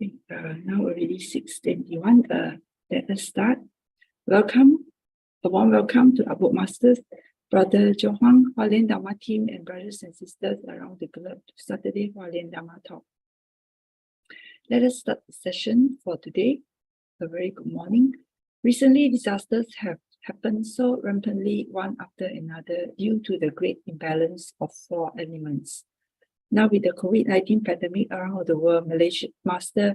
Okay, now already 6:21. Let us start. Welcome, a warm welcome to our book masters, Brother Johang, Hualien Dharma team, and brothers and sisters around the globe to Saturday Hualien Dharma talk. Let us start the session for today. A very good morning. Recently, disasters have happened so rampantly one after another due to the great imbalance of four elements. Now with the COVID-19 pandemic around the world, Malaysian masters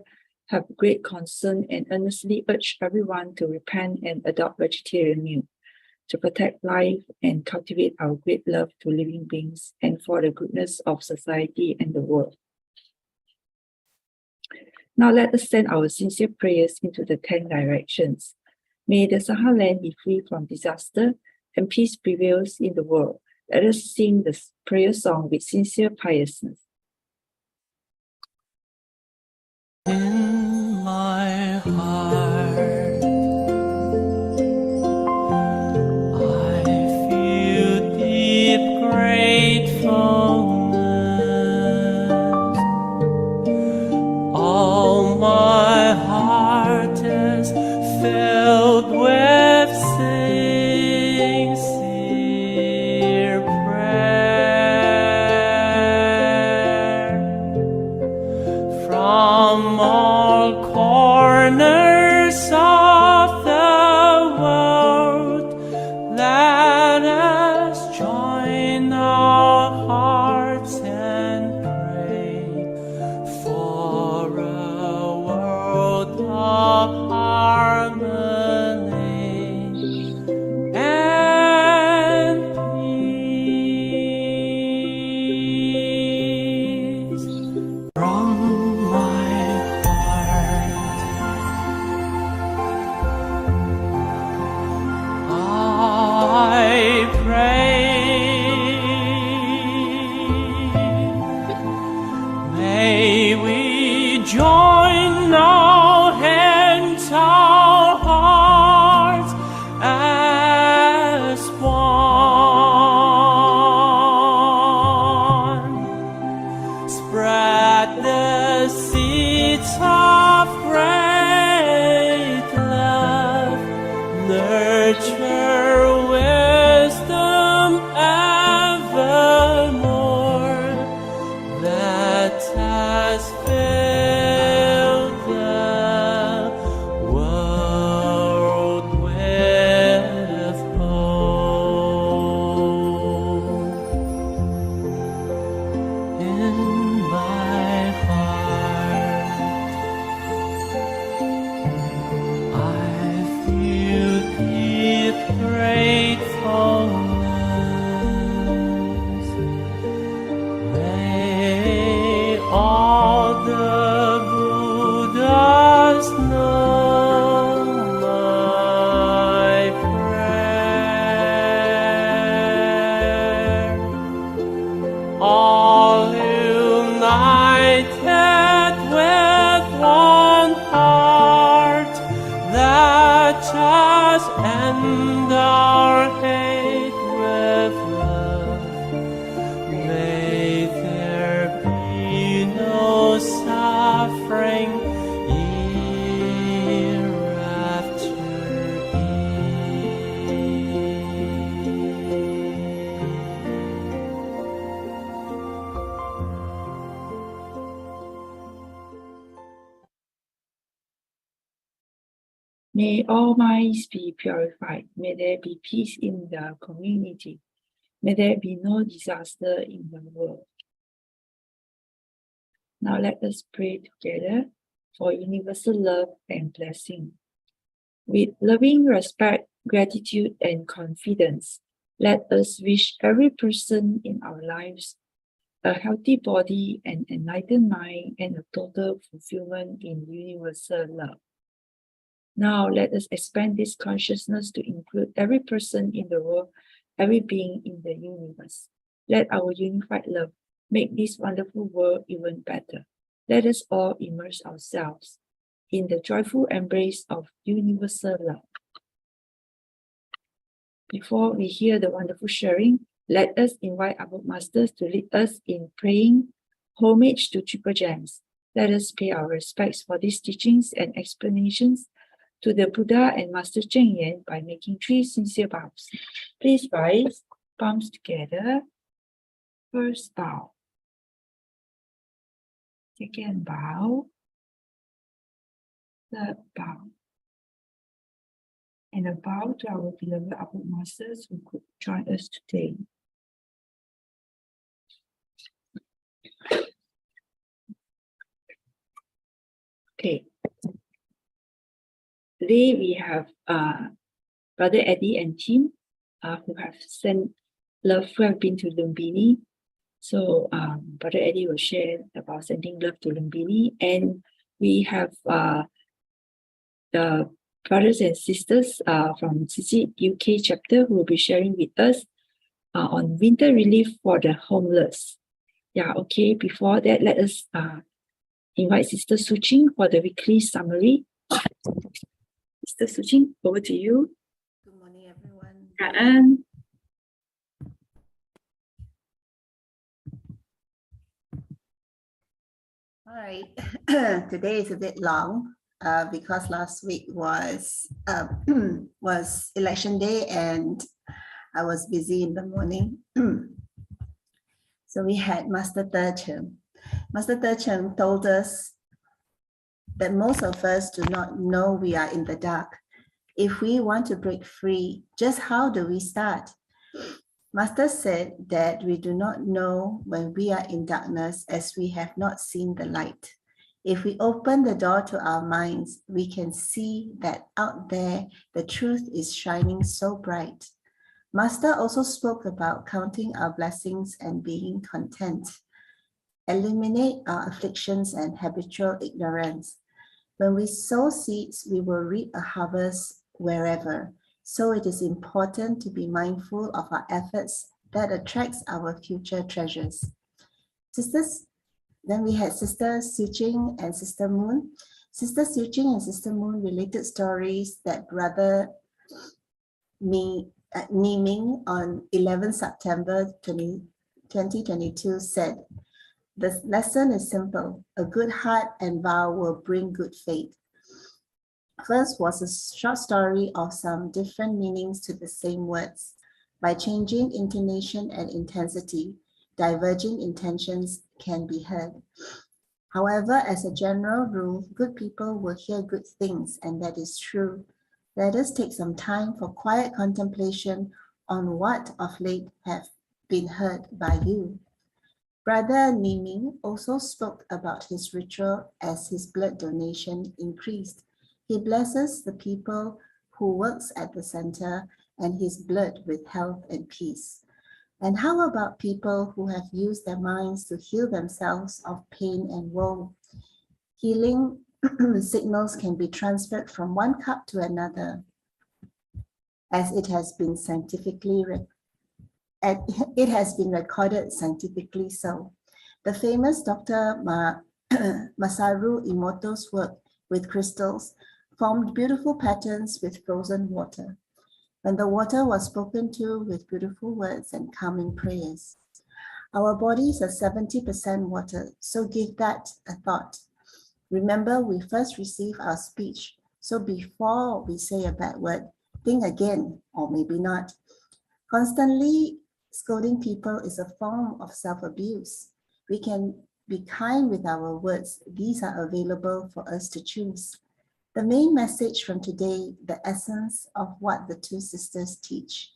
have great concern and earnestly urge everyone to repent and adopt vegetarian meal to protect life and cultivate our great love to living beings and for the goodness of society and the world. Now let us send our sincere prayers into the 10 directions. May the Sahara land be free from disaster and peace prevails in the world. Let us sing the prayer song with sincere piousness. In my heart, I feel deep gratefulness. All my heart is filled with sincere prayer. From all corners of the world, let us join our hearts and pray for a world of harmony and peace. From my heart, I pray. May we join our hands, our hearts as one. Spread the seeds of great love, nurture wisdom evermore. Let us fill the world with hope. In my heart, I feel deep gratefulness. May all the Buddhas know my prayer. All united with one heart, let us end our hate with love. May there be no suffering hereafter. May all minds be purified. May there be peace in the community. May there be no disaster in the world. Now let us pray together for universal love and blessing. With loving respect, gratitude, and confidence, let us wish every person in our lives a healthy body, an enlightened mind, and a total fulfillment in universal love. Now let us expand this consciousness to include every person in the world, every being in the universe. Let our unified love make this wonderful world even better. Let us all immerse ourselves in the joyful embrace of universal love. Before we hear the wonderful sharing, let us invite our masters to lead us in praying homage to Triple Gems. Let us pay our respects for these teachings and explanations to the Buddha and Master Cheng Yen by making 3 sincere bows. Please rise, palms together. First bow. Second bow. Third bow. And a bow to our beloved Abode Masters who could join us today. Okay. Today we have Brother Eddie and team who have sent love, who have been to Lumbini. So Brother Eddie will share about sending love to Lumbini, and we have the brothers and sisters from CC UK chapter who will be sharing with us on winter relief for the homeless. Yeah, okay. Before that, let us invite Sister Su Ching for the weekly summary. Sister Su Ching, over to you. Good morning, everyone. And all right, today is a bit long because last week was election day and I was busy in the morning. So we had Master Te Cheng. Master Te Cheng told us that most of us do not know we are in the dark. If we want to break free, just how do we start? Master said that we do not know when we are in darkness as we have not seen the light. If we open the door to our minds, we can see that out there, the truth is shining so bright. Master also spoke about counting our blessings and being content. Eliminate our afflictions and habitual ignorance. When we sow seeds, we will reap a harvest wherever. So it is important to be mindful of our efforts that attracts our future treasures. Sisters, then we had Sister Su Ching and Sister Moon. Sister Su Ching and Sister Moon related stories that Brother Ni Ming on 11 September 2022 said, the lesson is simple. A good heart and vow will bring good fate. First was a short story of some different meanings to the same words. By changing intonation and intensity, diverging intentions can be heard. However, as a general rule, good people will hear good things, and that is true. Let us take some time for quiet contemplation on what of late have been heard by you. Brother Ni Ming also spoke about his ritual as his blood donation increased. He blesses the people who works at the center and his blood with health and peace. And how about people who have used their minds to heal themselves of pain and woe? Healing signals can be transferred from one cup to another, as it has been recorded scientifically so. The famous Dr. Masaru Emoto's work with crystals formed beautiful patterns with frozen water. When the water was spoken to with beautiful words and calming prayers. Our bodies are 70% water, so give that a thought. Remember, we first receive our speech, so before we say a bad word, think again, or maybe not. Constantly scolding people is a form of self-abuse. We can be kind with our words. These are available for us to choose. The main message from today, the essence of what the two sisters teach.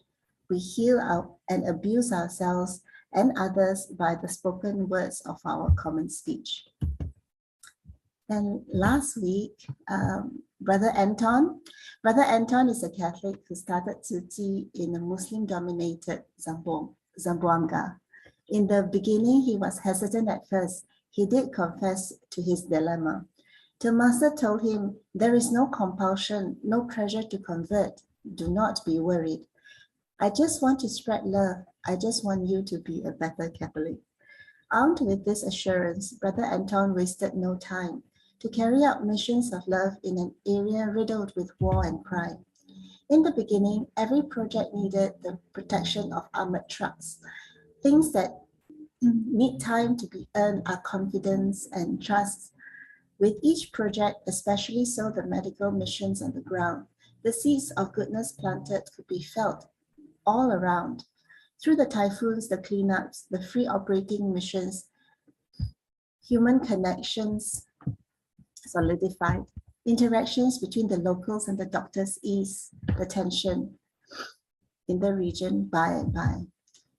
We heal and abuse ourselves and others by the spoken words of our common speech. And last week, Brother Anton is a Catholic who started Tzu Chi in a Muslim-dominated Zamboanga. In the beginning, he was hesitant at first. He did confess to his dilemma. The Master told him, there is no compulsion, no pressure to convert. Do not be worried. I just want to spread love. I just want you to be a better Catholic. Armed with this assurance, Brother Anton wasted no time to carry out missions of love in an area riddled with war and crime. In the beginning, every project needed the protection of armored trucks. Things that need time to be earned are confidence and trust. With each project, especially so the medical missions on the ground, the seeds of goodness planted could be felt all around. Through the typhoons, the cleanups, the free operating missions, human connections solidified. Interactions between the locals and the doctors ease the tension in the region by and by.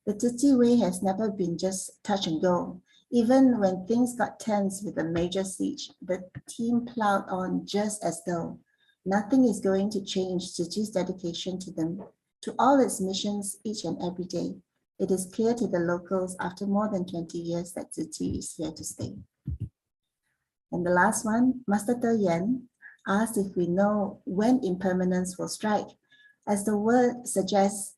The Tzu Way has never been just touch and go. Even when things got tense with a major siege, the team plowed on just as though nothing is going to change Tzu Chi's dedication to them, to all its missions each and every day. It is clear to the locals after more than 20 years that Tzu Chi is here to stay. And the last one, Master Te Yan asked if we know when impermanence will strike. As the word suggests,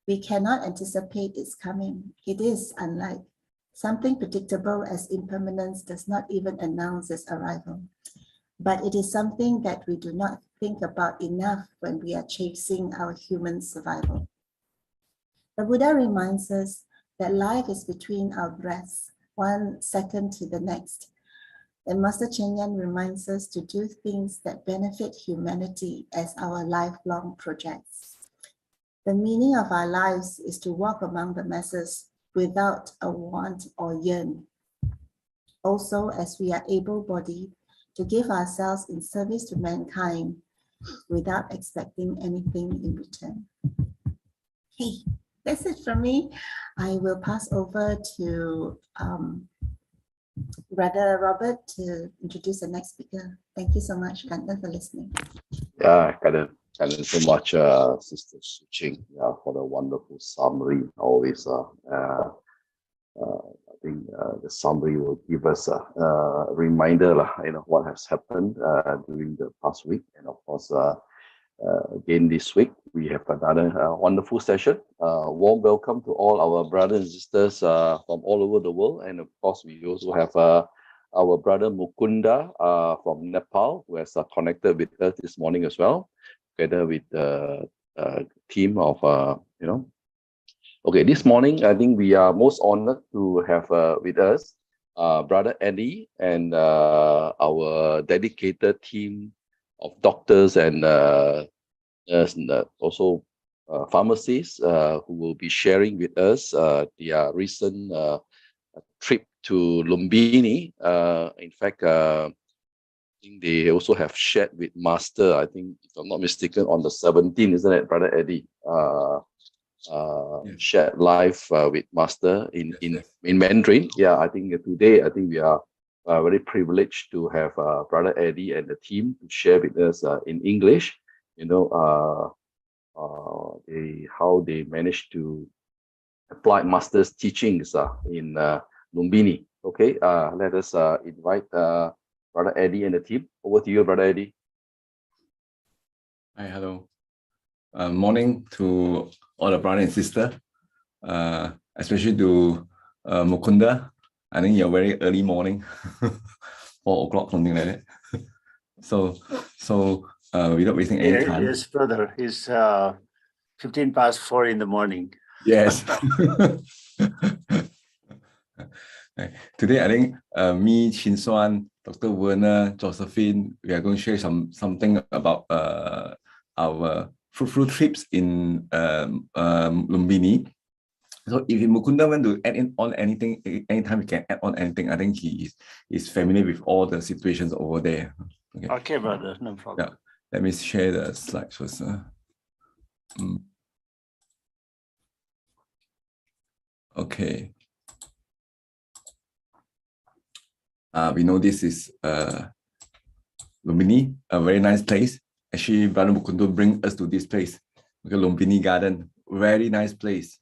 we cannot anticipate its coming. It is unlike. Something predictable as impermanence does not even announce its arrival. But it is something that we do not think about enough when we are chasing our human survival. The Buddha reminds us that life is between our breaths, one second to the next. And Master Cheng Yen reminds us to do things that benefit humanity as our lifelong projects. The meaning of our lives is to walk among the masses without a want or yearn. Also, as we are able-bodied, to give ourselves in service to mankind without expecting anything in return. Okay, that's it from me. I will pass over to Brother Robert to introduce the next speaker. Thank you so much, Rakna, for listening. Yeah, thank you so much, Sister Su Ching, for the wonderful summary. Always, I think the summary will give us a reminder, what has happened during the past week, and of course, again this week we have another wonderful session. Warm welcome to all our brothers and sisters from all over the world, and of course we also have our brother Mukunda from Nepal, who has connected with us this morning as well, together with the team of Okay, this morning I think we are most honored to have with us Brother Eddie and our dedicated team of doctors and also pharmacists who will be sharing with us their recent trip to Lumbini. In fact, I think they also have shared with Master, I think, if I'm not mistaken, on the 17th, isn't it, Brother Eddie? Yes. Shared live with Master in Mandarin. Yeah, I think today, we are very privileged to have Brother Eddie and the team to share with us in English, how they managed to apply Master's teachings in Lumbini. Okay, let us invite Brother Eddie and the team. Over to you, Brother Eddie. Hi, hello. Morning to all the brother and sister, especially to Mukunda. I think you're very early morning, 4 o'clock, something like that. So without wasting any time. Yes, brother. It's 15 past 4 in the morning. Yes. Today, I think me, ChinSwan, Dr. Verna, Josephine, we are going to share something about our fruitful trips in Lumbini. So if Mukunda want to add on anything, anytime he can add on anything, I think he is familiar with all the situations over there. Okay, brother, no problem. Yeah, let me share the slides first. Okay. We know this is Lumbini, a very nice place. Actually, Brother Mukunda bring us to this place, Lumbini Garden, very nice place.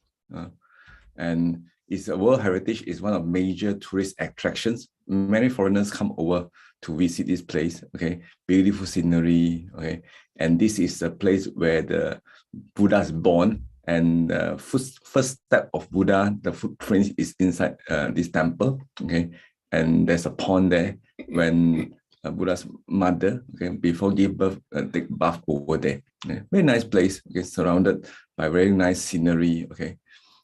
And it's a World Heritage, is one of major tourist attractions. Many foreigners come over to visit this place. Okay, beautiful scenery. Okay, and this is the place where the Buddha is born, and the first step of Buddha, the footprint is inside this temple. Okay, and there's a pond there when Buddha's mother, okay, before give birth, take bath over there. Okay. Very nice place. Okay, surrounded by very nice scenery. Okay.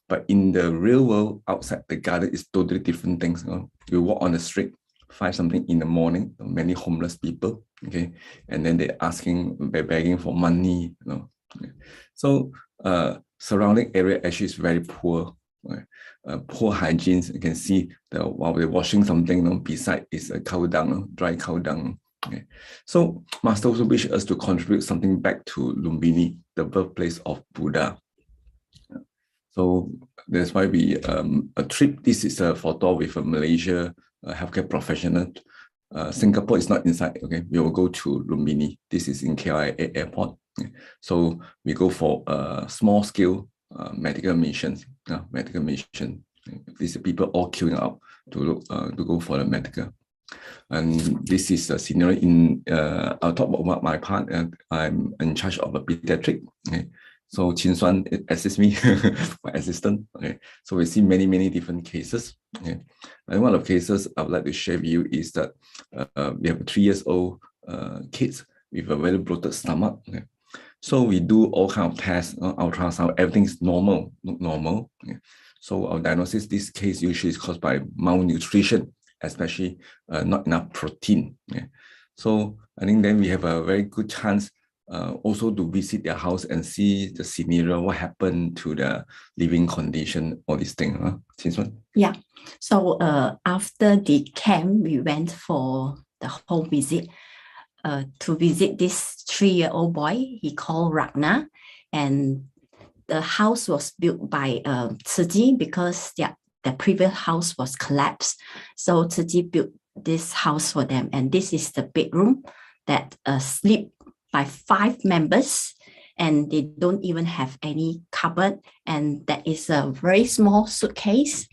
But in the real world, outside the garden is totally different things. You walk on the street, 5 something in the morning, many homeless people, okay, and then they're begging for money, you know. So surrounding area actually is very poor, right? Poor hygiene. You can see while they're washing something, you know, beside is a cow dung, dry cow dung. Okay. So Master also wish us to contribute something back to Lumbini, the birthplace of Buddha. So that's why we a trip. This is a photo with a Malaysia healthcare professional. Singapore is not inside. Okay, we will go to Lumbini. This is in KLIA airport. Okay. So we go for small scale medical missions. Medical mission. These are people all queuing up to go for the medical. And this is a scenario in. I'll talk about my part. I'm in charge of a pediatric. Okay. So ChinSwan assists me, my assistant. Okay, so we see many different cases. Okay, and one of the cases I would like to share with you is that we have 3-year-old kids with a very bloated stomach. Okay, so we do all kind of tests, ultrasound, everything's normal, look normal. Okay. So our diagnosis, this case usually is caused by malnutrition, especially not enough protein. Okay. So I think then we have a very good chance. Also to visit their house and see the scenario, what happened to the living condition, all these things. ChinSwan? Yeah. So after the camp, we went for the home visit to visit this 3-year-old boy. He called Rakna, and the house was built by Tsai because the previous house was collapsed. So Tsai built this house for them, and this is the bedroom that sleep by 5 members, and they don't even have any cupboard, and that is a very small suitcase,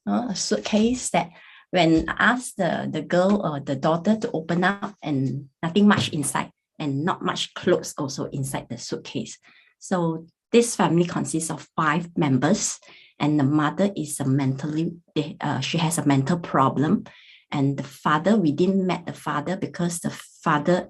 a suitcase that when I asked the girl or the daughter to open up, and nothing much inside, and not much clothes also inside the suitcase. So this family consists of 5 members, and the mother is she has a mental problem. And the father, we didn't meet the father because the father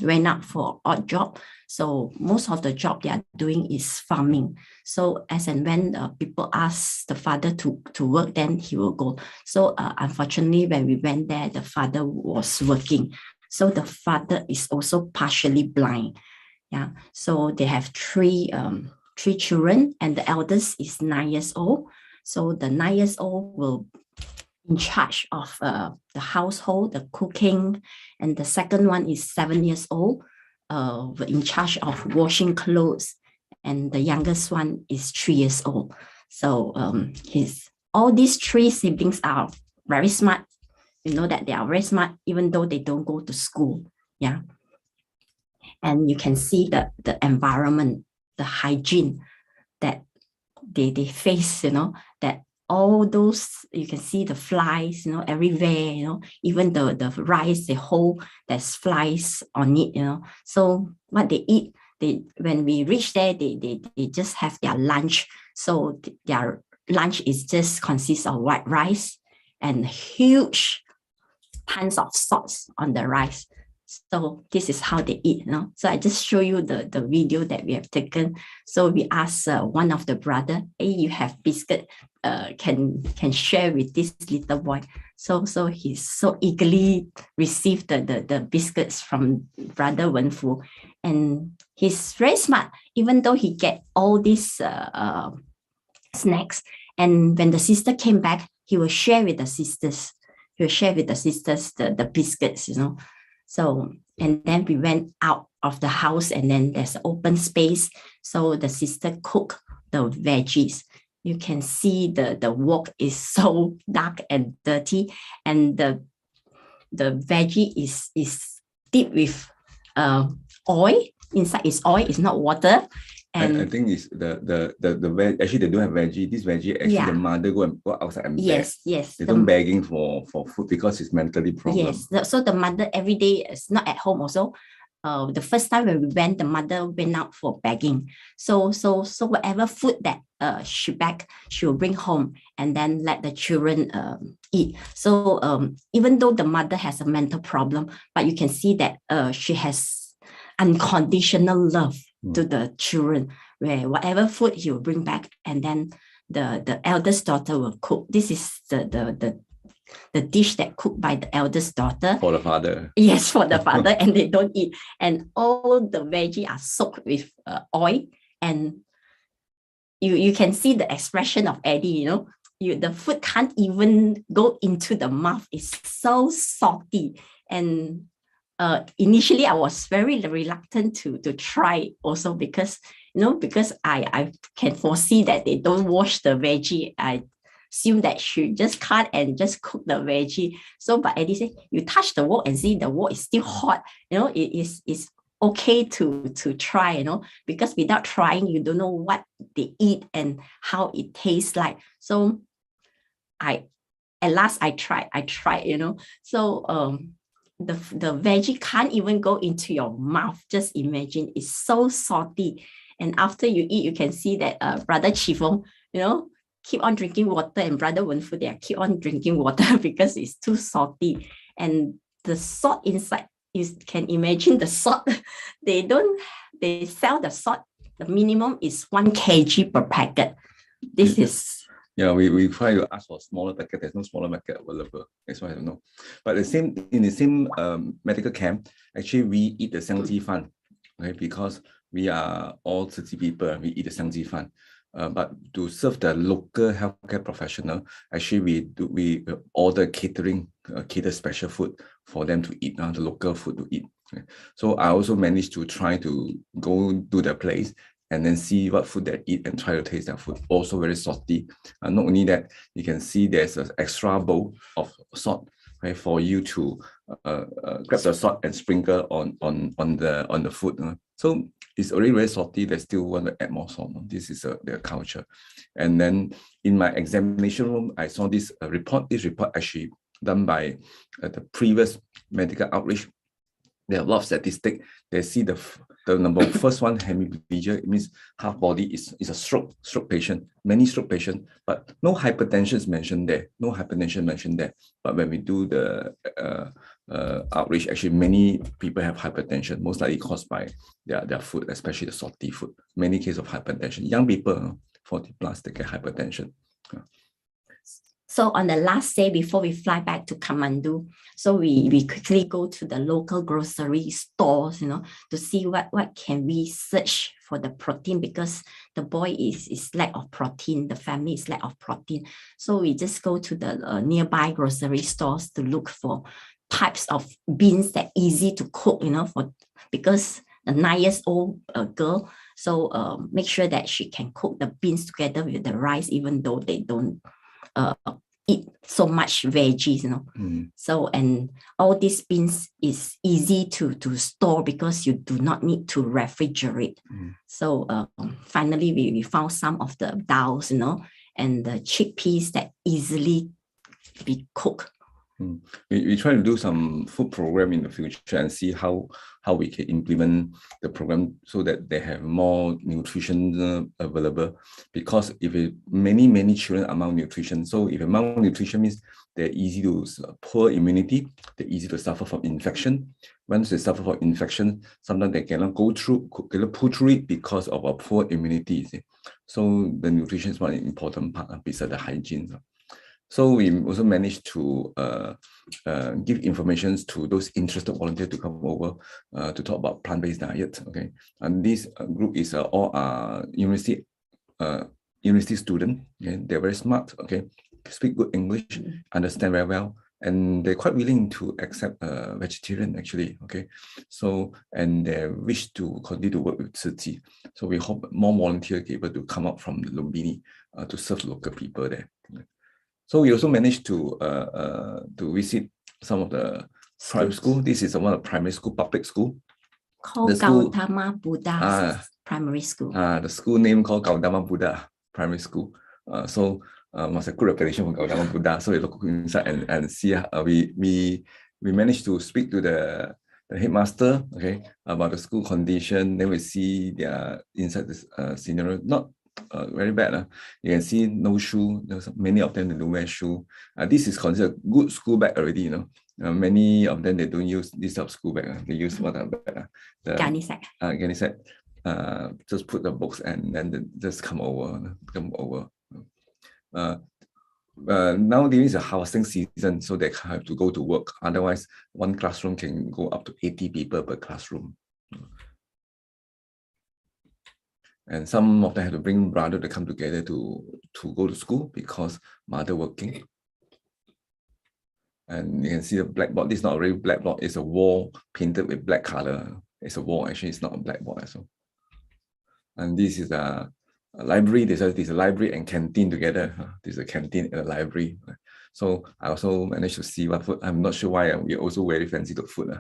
went out for odd job. So most of the job they are doing is farming. So as and when people ask the father to work, then he will go. So unfortunately, when we went there, the father was working. So the father is also partially blind. Yeah. So they have 3 children, and the eldest is 9 years old. So the 9 years old will in charge of the household, the cooking, and the second one is 7 years old, in charge of washing clothes, and the youngest one is 3 years old. So all these 3 siblings are very smart. You know that they are very smart, even though they don't go to school. Yeah, and you can see the environment, the hygiene that they face. You know that. All those, you can see the flies, you know, everywhere, you know, even the rice, the whole, there's flies on it, you know. So what they eat, when we reach there, they just have their lunch. So their lunch is just consists of white rice and huge tons of sauce on the rice. So this is how they eat, you know. So I just show you the video that we have taken. So we asked one of the brother, hey, you have biscuit, can share with this little boy. So he so eagerly received the biscuits from brother Wenfu, and he's very smart, even though he get all these snacks. And when the sister came back, he will share with the sisters. He will share with the sisters the biscuits, you know. So, and then we went out of the house, and then there's open space. So the sister cooked the veggies. You can see the wok is so dark and dirty, and the veggie is dipped with oil. Inside is oil, it's not water. And I think it's the veg. Actually, they don't have veggie. This veggie, actually, the mother go outside and beg. Yes. They don't begging for food because it's mentally problem. Yes. So the mother every day is not at home also. The first time when we went, the mother went out for begging. So whatever food that she begged, she will bring home and then let the children eat. So even though the mother has a mental problem, but you can see that she has unconditional love to the children, where whatever food he will bring back, and then the eldest daughter will cook. This is the the dish that cooked by the eldest daughter. For the father. Yes, for the father, and they don't eat. And all the veggie are soaked with oil, and you can see the expression of Eddie, the food can't even go into the mouth. It's so salty. And initially I was very reluctant to try also because I can foresee that they don't wash the veggie. I assume that she just cut and just cook the veggie. So, but Eddie said, you touch the wok and see the wok is still hot. It's okay to try, because without trying, you don't know what they eat and how it tastes like. So at last I tried, So the veggie can't even go into your mouth. Just imagine, it's so salty. And after you eat, you can see that Brother Chifong, keep on drinking water, and Brother Wenfu, they keep on drinking water because it's too salty. And the salt inside, you can imagine the salt. They sell the salt, the minimum is 1 kg per packet. This is... Yeah, we try to ask for a smaller packet. There's no smaller packet available. That's why I don't know. But in the same medical camp, actually we eat the 香鸡饭, okay? Because we are all Tzu people, we eat the 香鸡饭. But to serve the local healthcare professional, actually we order catering, cater special food for them to eat, the local food to eat. Okay? So I also managed to try to go to the place and then see what food they eat and try to taste their food. Also very salty. Not only that, you can see there's an extra bowl of salt, right, for you to grab the salt and sprinkle on the food. So it's already very salty. They still want to add more salt. This is their culture. And then in my examination room, I saw this report. This report actually done by the previous medical outreach. There are a lot of statistics. They see the number first one, hemiplegia, it means half body is a stroke patient, many stroke patient, but no hypertension is mentioned there. No hypertension mentioned there. But when we do the outreach, actually many people have hypertension, most likely caused by their food, especially the salty food. Many cases of hypertension. Young people, 40 plus, they get hypertension. So on the last day before we fly back to Kathmandu, so we quickly go to the local grocery stores, to see what can we search for the protein, because the boy is lack of protein, the family is lack of protein. So we just go to the nearby grocery stores to look for types of beans that easy to cook, because the 9-year-old girl, so make sure that she can cook the beans together with the rice, even though they don't eat so much veggies, So, and all these beans is easy to store because you do not need to refrigerate. So finally, we found some of the dals, and the chickpeas that easily be cooked. We try to do some food program in the future and see how we can implement the program so that they have more nutrition available. Because if many children are malnutrition, so if malnutrition means they're easy to poor immunity, they're easy to suffer from infection. Once they suffer from infection, sometimes they cannot pull through it because of a poor immunity. So the nutrition is one important part besides the hygiene. So we also managed to give information to those interested volunteers to come over to talk about plant-based diet. Okay, and this group is all university students. Okay, they're very smart. Okay, speak good English, understand very well, and they're quite willing to accept vegetarian actually. Okay, so and they wish to continue to work with Tzu. So we hope more volunteers are able to come up from the Lumbini to serve local people there. So we also managed to visit some of the private school. This is one of the primary school, public school. Called Gautama Buddha Primary School. The school name called Gautama Buddha Primary School. So was a good reputation for Gautama Buddha. So we look inside and see. We managed to speak to the headmaster, okay, about the school condition. Then we see their inside this scenario. Not very bad. You can see no shoe. There's many of them, they don't wear shoe. This is considered good school bag already. Many of them, they don't use this type of school bag. They use what bag? The Gunny sack. Gunny sack. Just put the books and then just come over. now there is a housing season, so they have to go to work. Otherwise, one classroom can go up to 80 people per classroom. And some of them have to bring brother to come together to go to school because mother working. And you can see the blackboard. This is not a real blackboard. It's a wall painted with black color. It's a wall. Actually, it's not a blackboard as well. And this is a library. There's a library and canteen together. There's a canteen and a library. So I also managed to see what food. I'm not sure why we're also very fancy to food.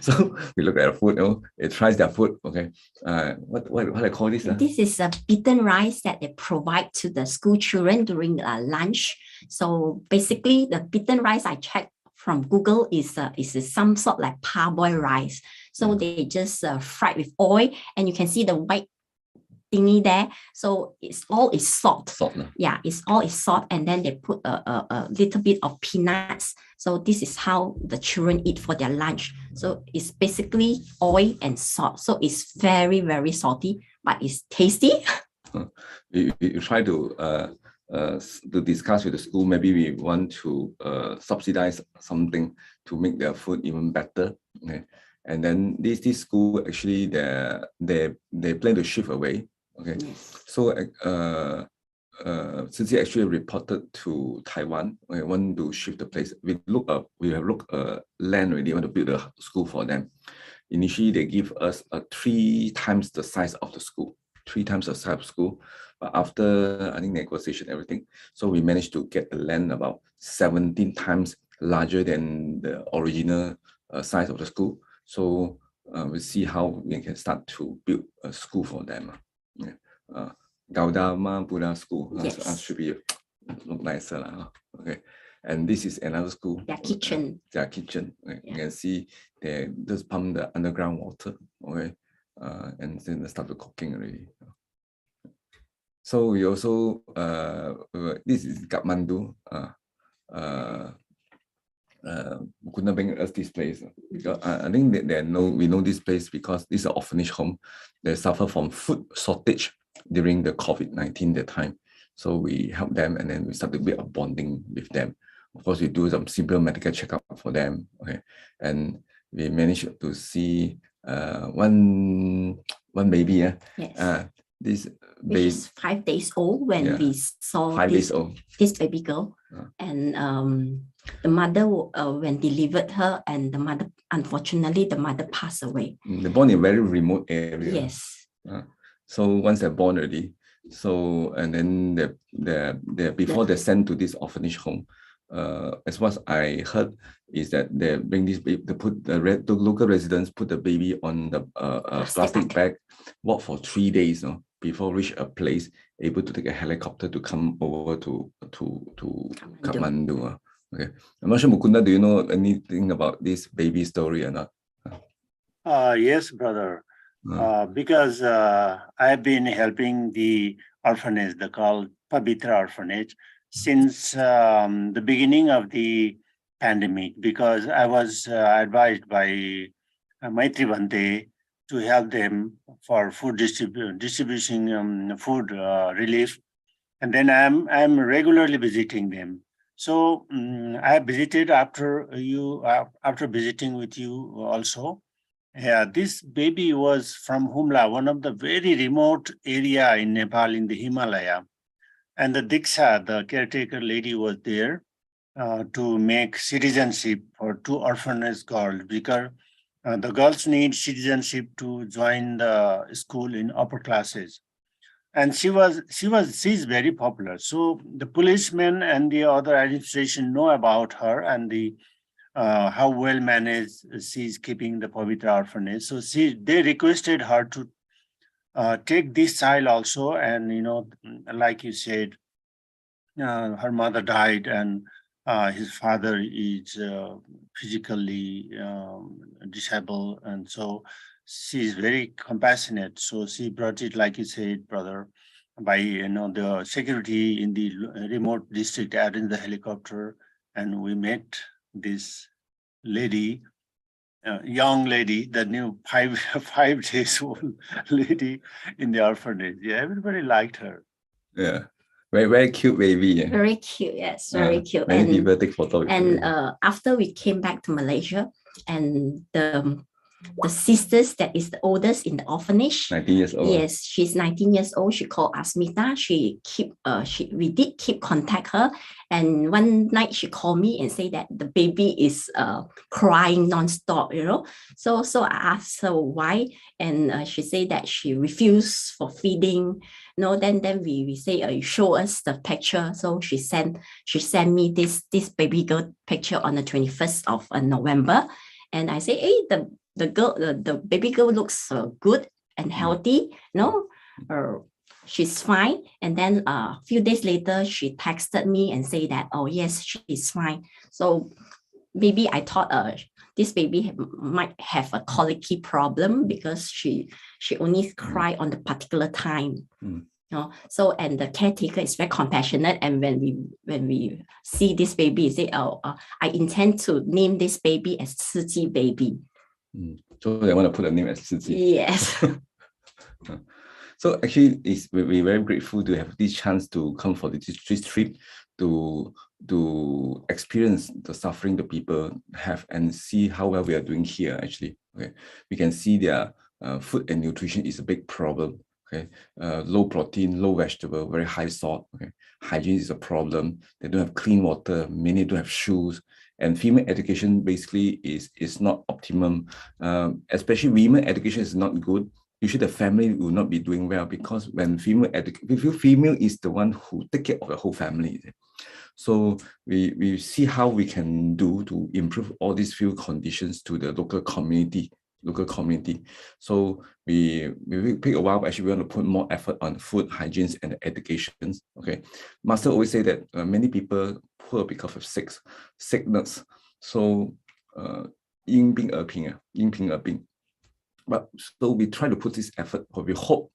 So we look at the food. It tries their food. Okay. What I call this? This is a beaten rice that they provide to the school children during lunch. So basically, the beaten rice I checked from Google is some sort like parboiled rice. So they just fried with oil, and you can see the white thingy there. So it's all is salt. Yeah, it's all is salt, and then they put a little bit of peanuts. So this is how the children eat for their lunch. So it's basically oil and salt. So it's very, very salty, but it's tasty. We try to discuss with the school. Maybe we want to subsidize something to make their food even better. Okay. And then this school actually they plan to shift away. Okay, yes. So Tsai actually reported to Taiwan. We want to shift the place. We have looked land already. Want to build a school for them. Initially, they give us 3 times the size of the school. 3 times the size of school. But after I think negotiation everything, so we managed to get the land about 17 times larger than the original size of the school. So we'll see how we can start to build a school for them. Gaudama Buddha School. Yes. Should be look nicer. Okay. And this is another school. Their kitchen. Their kitchen. Okay. Yeah. You can see they just pump the underground water. Okay. And then they start the cooking already. So we also this is Kathmandu. Couldn't bring us this place because I think that we know this place because this is an orphanage home. They suffer from food shortage during the COVID-19 that time. So we help them, and then we start to build a bonding with them. Of course, we do some simple medical checkup for them. Okay, and we managed to see one baby. Yes. This which baby is 5 days old when we saw 5 days old. This baby girl. And the mother, when delivered her, and the mother, unfortunately, the mother passed away. They're born in a very remote area. Yes. So once they're born already, so and then they before they're sent to this orphanage home, as what I heard is that they bring this baby, they put the local residents put the baby on the plastic bag, walk for 3 days before reach a place, able to take a helicopter to come over to Kathmandu. Okay, I'm not sure, Mukunda, do you know anything about this baby story or not? Yes, brother. Because I've been helping the orphanage, the called Pavitra Orphanage, since the beginning of the pandemic, because I was advised by Maitri Bhante to help them for food distribution, food relief, and then I'm regularly visiting them. So I visited after visiting with you also. Yeah, this baby was from Humla, one of the very remote area in Nepal in the Himalaya. And the Diksha, the caretaker lady, was there to make citizenship for 2 orphanage girls, because the girls need citizenship to join the school in upper classes. And she's very popular. So the policemen and the other administration know about her and the how well managed she's keeping the Pavitra orphanage. So they requested her to take this child also. And, like you said, her mother died and his father is physically disabled. And so she's very compassionate. So she brought it, like you said, brother, by, the security in the remote district arranged the helicopter, and we met this lady, young lady, the new 5 days old lady in the orphanage. Yeah, everybody liked her. Yeah, Very cute baby. Yeah. Very cute, yes, very cute. Many people take photo with And her. after we came back to Malaysia, and the sisters that is the oldest in the orphanage. 19 years old. Yes, she's 19 years old. She called Asmita. We did keep contact her. And one night she called me and said that the baby is crying nonstop, you know. So I asked her why, and she said that she refused for feeding. No, then we say you show us the picture. So she sent me this baby girl picture on the 21st of November, and I say, hey, the baby girl looks good and healthy, no, she's fine. And then a few days later, she texted me and say that, oh yes, she's fine. So maybe I thought this baby might have a colicky problem because she only cry on the particular time. So, and the caretaker is very compassionate, and when we see this baby, say, I intend to name this baby as Tsai baby. So they want to put a name as Tsai. Yes. So actually, we're very grateful to have this chance to come for this trip to experience the suffering the people have and see how well we are doing here. Actually, okay, we can see their food and nutrition is a big problem. Okay, low protein, low vegetable, very high salt. Okay, hygiene is a problem. They don't have clean water. Many don't have shoes. And female education basically is not optimum. Especially women education is not good. Usually the family will not be doing well because when female is the one who take care of the whole family. So we see how we can do to improve all these few conditions to the local community. So we take a while, but actually we want to put more effort on food, hygiene, and education. Okay, Master always say that many people poor because of sickness. So 因病而病. But so we try to put this effort, but we hope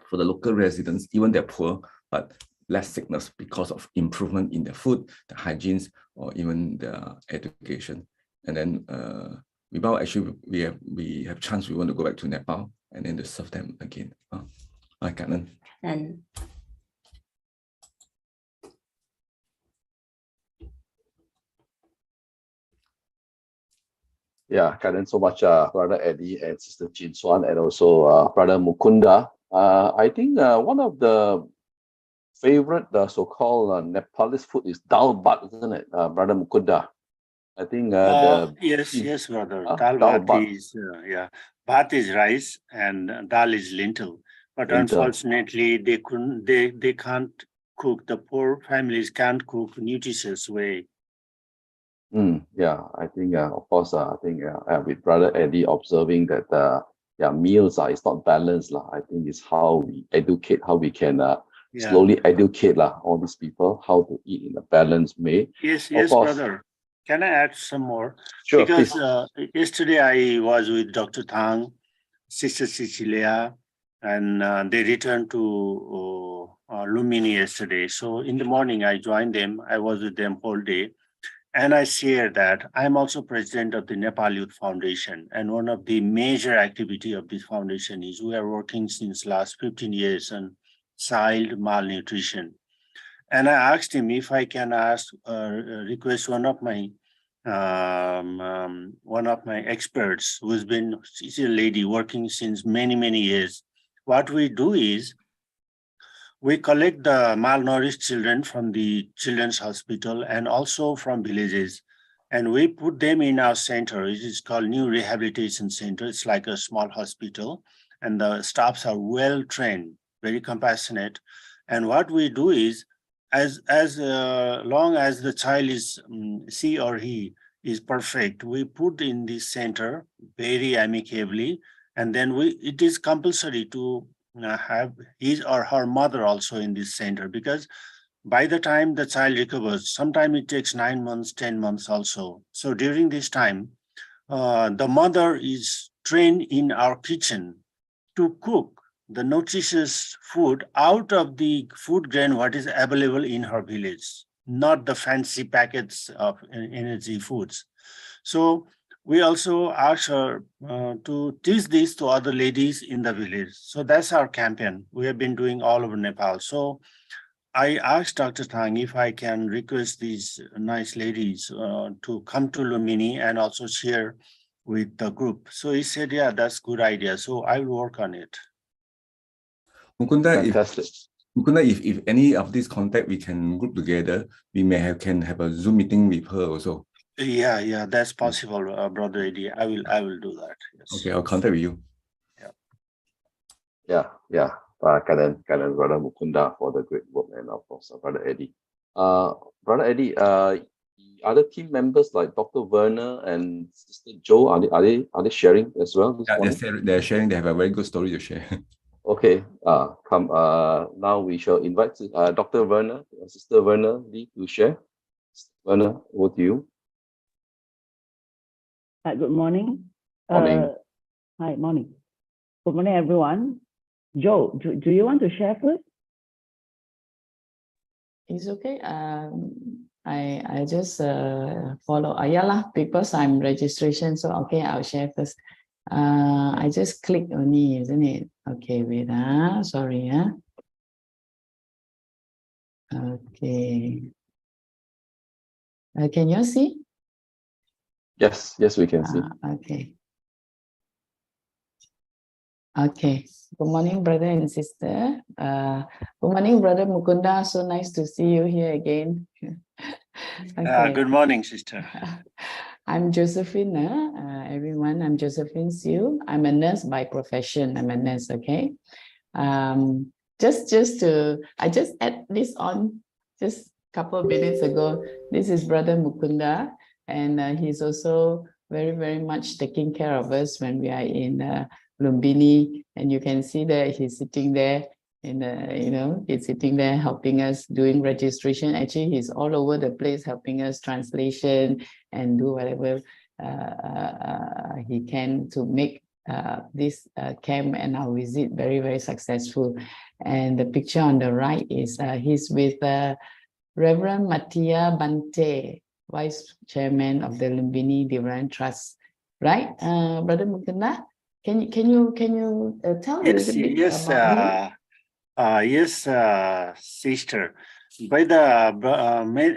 for the local residents, even they're poor, but less sickness because of improvement in the food, the hygiene, or even the education. And then Nepal, actually, we have chance. We want to go back to Nepal and then to serve them again. And Yeah, thank so much, Brother Eddie and Sister ChinSwan, and also Brother Mukunda. I think one of the favorite so-called Nepalese food is dal bhat, isn't it, Brother Mukunda? I think yes, brother. Dal bhat is bhat is rice and dal is lentil. But unfortunately, they can't cook. The poor families can't cook nutritious way. Yeah, I think of course I think with Brother Eddie observing that meals it's not balanced I think it's how we educate, how we can slowly educate all these people how to eat in a balanced way. Yes, brother. Can I add some more? Sure. Because yesterday I was with Dr. Tang, Sister Cecilia, and they returned to Lumbini yesterday. So in the morning I joined them. I was with them whole day. And I share that I'm also president of the Nepal Youth Foundation. And one of the major activity of this foundation is we are working since last 15 years on child malnutrition. And I asked him if I can request one of my experts she's a lady working since many years. What we do is we collect the malnourished children from the children's hospital and also from villages, and we put them in our center. It is called New Rehabilitation Center. It's like a small hospital, and the staffs are well trained, very compassionate. And what we do is, as long as the child is she or he is perfect, we put in this center very amicably, and then it is compulsory to have his or her mother also in this center, because by the time the child recovers, sometimes it takes 9 months, 10 months also. So during this time, the mother is trained in our kitchen to cook the nutritious food out of the food grain what is available in her village, not the fancy packets of energy foods. So we also ask her to teach this to other ladies in the village. So that's our campaign. We have been doing all over Nepal. So I asked Dr. Tang if I can request these nice ladies to come to Lumbini and also share with the group. So he said, yeah, that's good idea. So I will work on it. Mukunda, Fantastic. if any of these contact we can group together, we can have a Zoom meeting with her also. Yeah, that's possible, Brother Eddie. I will do that. Yes. Okay, I'll contact with you. Yeah. Kanan, Brother Mukunda for the great work, and of course, Brother Eddie. Brother Eddie, other team members like Dr. Verna and Sister Joe, are they sharing as well this morning? They're sharing. They have a very good story to share. Okay, come. Now we shall invite Dr. Verna, Sister Verna Lee to share. Verna, over to you. Good morning. Morning. Hi, morning. Good morning, everyone. Joe, do you want to share first? It's okay. I just follow Ayala because I'm registration. So okay, I'll share first. I just click only, isn't it? Okay, wait. Sorry. Okay. Can you see? Yes, we can see. Okay. Okay. Good morning, brother and sister. Good morning, Brother Mukunda. So nice to see you here again. Okay. Good morning, sister. I'm Josephine, everyone. I'm Josephine Siu. I'm a nurse by profession. I'm a nurse, okay? I just add this on just a couple of minutes ago. This is Brother Mukunda, and he's also very, very much taking care of us when we are in Lumbini, and you can see that he's sitting there he's sitting there helping us doing registration. Actually, he's all over the place helping us translation and do whatever he can to make this camp and our visit very, very successful. And the picture on the right is he's with Reverend Mattia Bante, Vice Chairman of the Lumbini Divine Trust, right, Brother Mukunda? Can you tell a little bit about him? Yes, sister. By the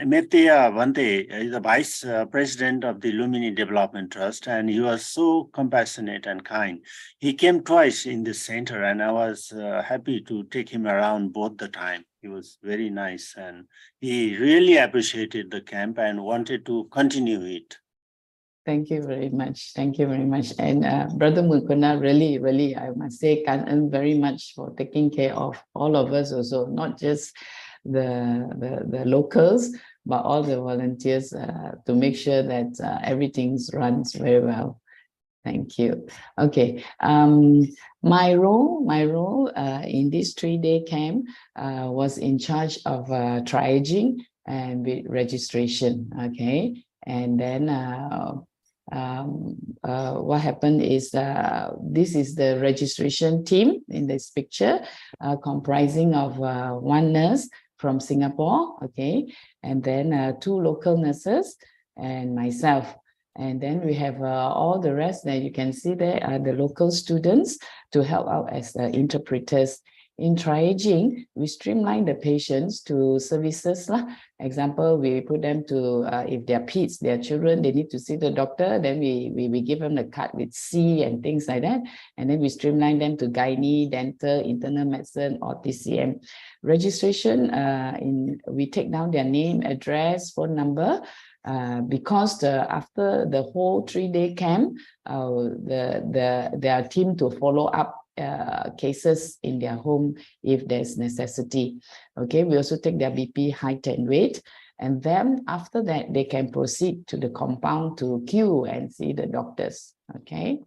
Mattia Bante is the Vice President of the Lumbini Development Trust, and he was so compassionate and kind. He came twice in the center, and I was happy to take him around both the time. He was very nice, and he really appreciated the camp and wanted to continue it. Thank you very much. Thank you very much. And Brother Mukunda, really, I must say, thank very much for taking care of all of us also, not just the locals, but all the volunteers to make sure that everything runs very well. Thank you. Okay. My role in this 3-day camp was in charge of triaging and registration. Okay. And then what happened is this is the registration team in this picture, comprising of one nurse from Singapore, okay, and then 2 local nurses and myself. And then we have all the rest that you can see there are the local students to help out as interpreters. In triaging, we streamline the patients to services. Example, we put them to, if they're kids, their children, they need to see the doctor, then we give them the card with C and things like that. And then we streamline them to gynae, dental, internal medicine, or TCM. Registration, we take down their name, address, phone number, because after the whole 3-day camp, there are team to follow up cases in their home if there's necessity. Okay, we also take their BP, height, and weight, and then after that they can proceed to the compound to queue and see the doctors. Okay.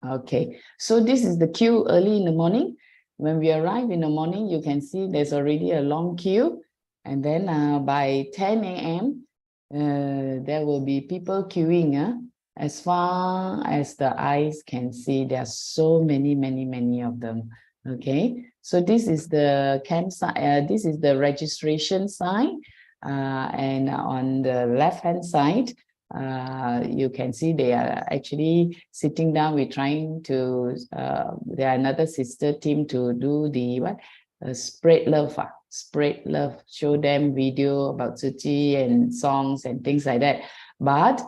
Okay, so this is the queue early in the morning. When we arrive in the morning, you can see there's already a long queue, and then by 10 a.m. There will be people queuing. As far as the eyes can see, there are so many of them. Okay, so this is the campsite. This is the registration sign, and on the left-hand side, you can see they are actually sitting down. We're trying to. There are another sister team to do the spread love, spread love, show them video about Su Ching and songs and things like that. But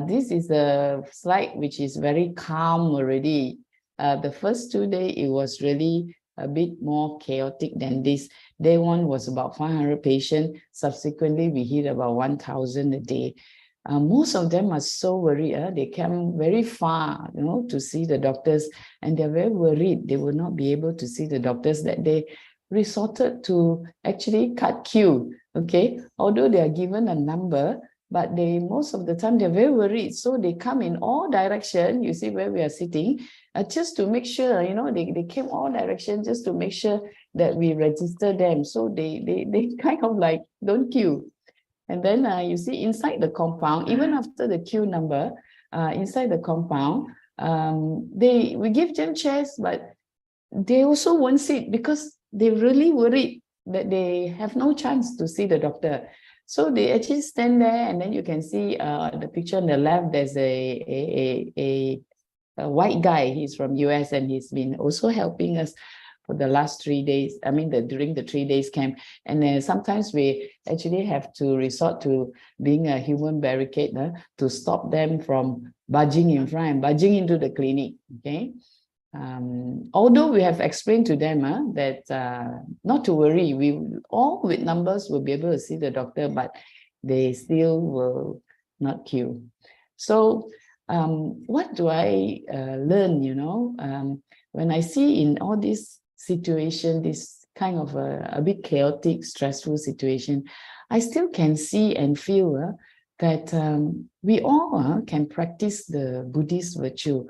this is a slide which is very calm already. The first 2 days, it was really a bit more chaotic than this. Day one was about 500 patients. Subsequently, we hit about 1,000 a day. Most of them are so worried. They came very far, to see the doctors, and they're very worried they will not be able to see the doctors, that they resorted to actually cut queue. Okay, although they are given a number, but most of the time they're very worried, so they come in all directions. You see where we are sitting, just to make sure, they came all directions just to make sure that we register them. So they kind of like don't queue. And then you see inside the compound, even after the queue number, inside the compound, we give them chairs, but they also won't sit because they really worried that they have no chance to see the doctor. So they actually stand there, and then you can see the picture on the left, there's a white guy. He's from US, and he's been also helping us for the last 3 days. I mean, during the 3 days camp. And sometimes we actually have to resort to being a human barricade to stop them from budging in front and budging into the clinic. Okay. Although we have explained to them that not to worry, we all with numbers will be able to see the doctor, but they still will not queue. So what do I learn, when I see in all this situation, this kind of a bit chaotic, stressful situation, I still can see and feel that we all can practice the Buddhist virtue,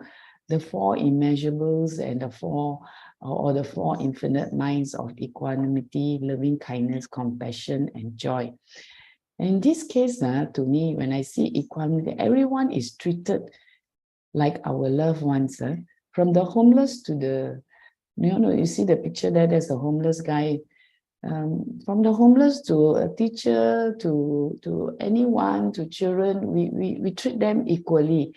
the 4 immeasurables and the 4 infinite minds of equanimity, loving kindness, compassion, and joy. In this case, to me, when I see equanimity, everyone is treated like our loved ones, from the homeless to the, you see the picture there, there's a homeless guy. From the homeless to a teacher, to anyone, to children, we treat them equally.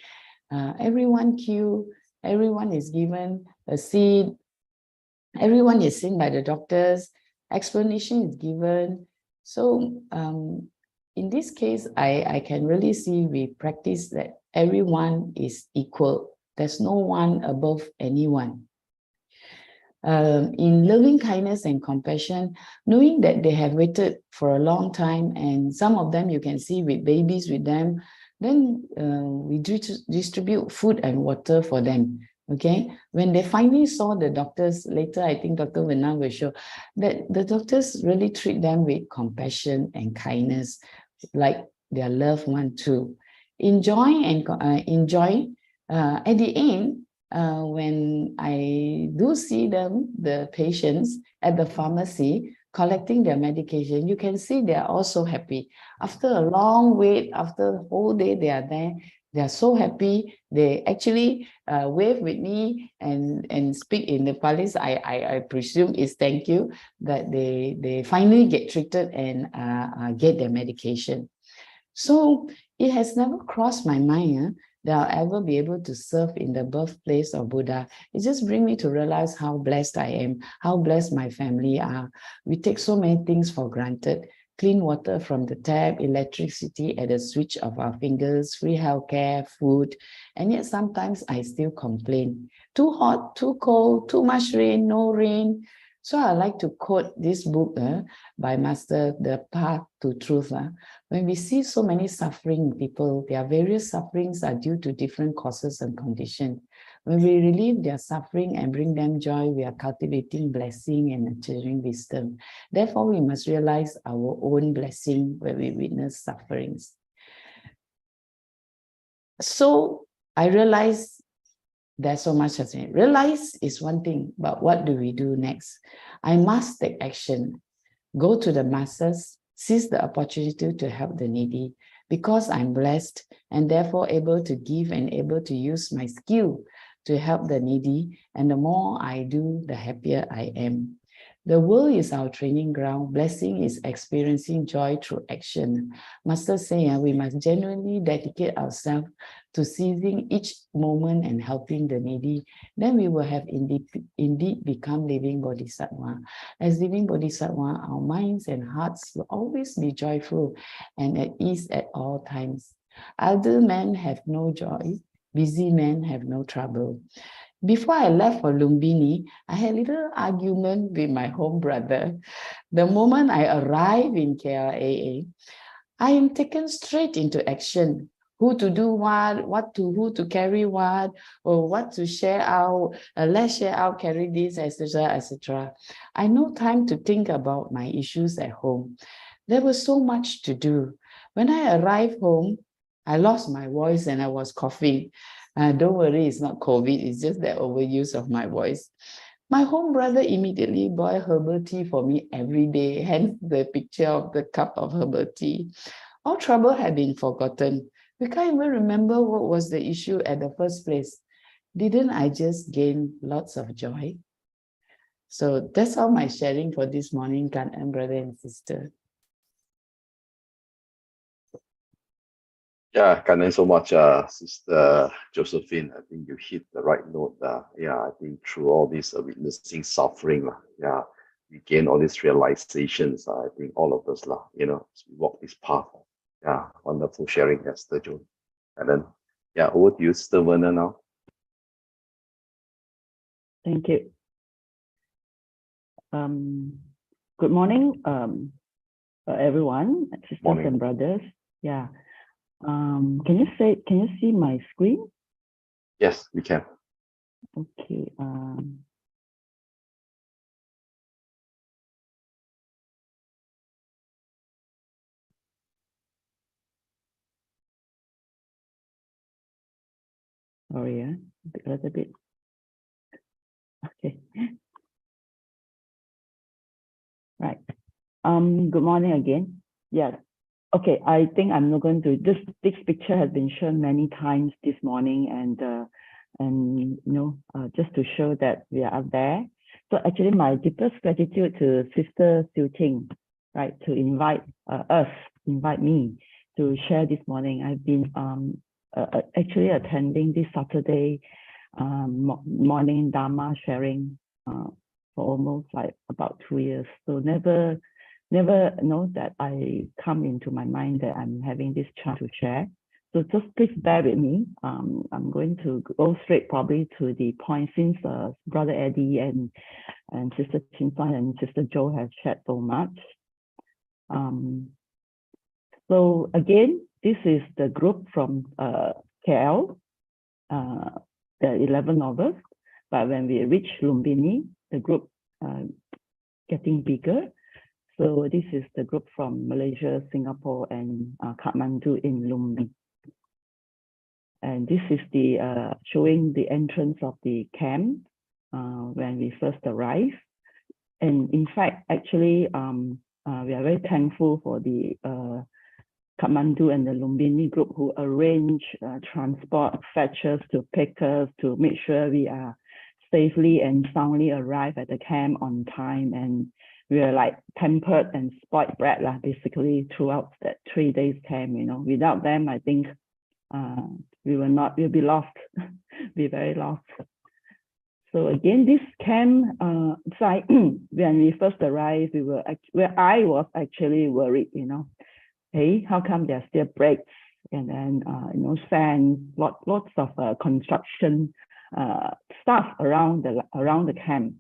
Everyone queue, everyone is given a seat, everyone is seen by the doctors, explanation is given. So in this case, I can really see we practice that everyone is equal. There's no one above anyone. In loving kindness and compassion, knowing that they have waited for a long time, and some of them you can see with babies with them, then we distribute food and water for them. Okay, when they finally saw the doctors later, I think Dr. Verna will show that the doctors really treat them with compassion and kindness, like their loved one too. Enjoy at the end. When I do see them, the patients at the pharmacy collecting their medication, you can see they are also happy. After a long wait, after the whole day they are there, they are so happy. They actually wave with me and speak in Nepalese. I presume is thank you, that they finally get treated and get their medication. So it has never crossed my mind that I'll ever be able to serve in the birthplace of Buddha. It just brings me to realize how blessed I am, how blessed my family are. We take so many things for granted. Clean water from the tap, electricity at the switch of our fingers, free healthcare, food. And yet sometimes I still complain. Too hot, too cold, too much rain, no rain. So I like to quote this book by Master, The Path to Truth. When we see so many suffering people, their various sufferings are due to different causes and conditions. When we relieve their suffering and bring them joy, we are cultivating blessing and nurturing wisdom. Therefore, we must realize our own blessing when we witness sufferings. So I realize there's so much to say. Realize is one thing, but what do we do next? I must take action. Go to the masses, seize the opportunity to help the needy, because I'm blessed and therefore able to give and able to use my skill to help the needy. And the more I do, the happier I am. The world is our training ground. Blessing is experiencing joy through action. Master say we must genuinely dedicate ourselves to seizing each moment and helping the needy. Then we will have indeed become living bodhisattva. As living bodhisattva, our minds and hearts will always be joyful and at ease at all times. Idle men have no joy. Busy men have no trouble. Before I left for Lumbini, I had a little argument with my home brother. The moment I arrive in KLAA, I am taken straight into action. Who to do what to who to carry what, or what to share out, let's share out, carry this, etc., etc. I no time to think about my issues at home. There was so much to do. When I arrived home, I lost my voice and I was coughing. Don't worry, it's not COVID, it's just the overuse of my voice. My home brother immediately boiled herbal tea for me every day, hence the picture of the cup of herbal tea. All trouble had been forgotten. We can't even remember what was the issue at the first place. Didn't I just gain lots of joy? So that's all my sharing for this morning, Kan-en, brother and sister. Yeah, thank so much, Sister Josephine. I think you hit the right note. Yeah, I think through all this witnessing suffering, yeah, we gain all these realizations. I think all of us, you know, as we walk this path. Yeah, wonderful sharing, Sister Jo. And then, yeah, over to you, Sister Verna now. Thank you. Good morning, everyone, sisters and brothers. Yeah. Can you see my screen? Yes, we can. Okay. Sorry, a little bit. Okay. Right. Good morning again. Yeah. Okay, I think I'm not going to. This picture has been shown many times this morning, and you know, just to show that we are out there. So actually, my deepest gratitude to Sister Su Ching, right, to invite me to share this morning. I've been actually attending this Saturday morning Dharma sharing for almost like about 2 years. So never know that I come into my mind that I'm having this chance to share. So just please bear with me. I'm going to go straight probably to the point, since Brother Eddie and Sister ChinSwan and Sister Jo have shared so much. So again, this is the group from KL, the 11 of us. But when we reach Lumbini, the group getting bigger. So this is the group from Malaysia, Singapore, and Kathmandu in Lumbini. And this is the showing the entrance of the camp when we first arrived. And in fact, actually, we are very thankful for the Kathmandu and the Lumbini group who arrange transport fetchers to pick us, to make sure we are safely and soundly arrive at the camp on time. And we are like pampered and spoiled brat basically throughout that 3 days camp. You know, without them, I think we'll be lost, be very lost. So again, this camp site, when we first arrived, I was actually worried, you know, hey, how come there are still breaks and then you know, sand, lots of construction stuff around the camp.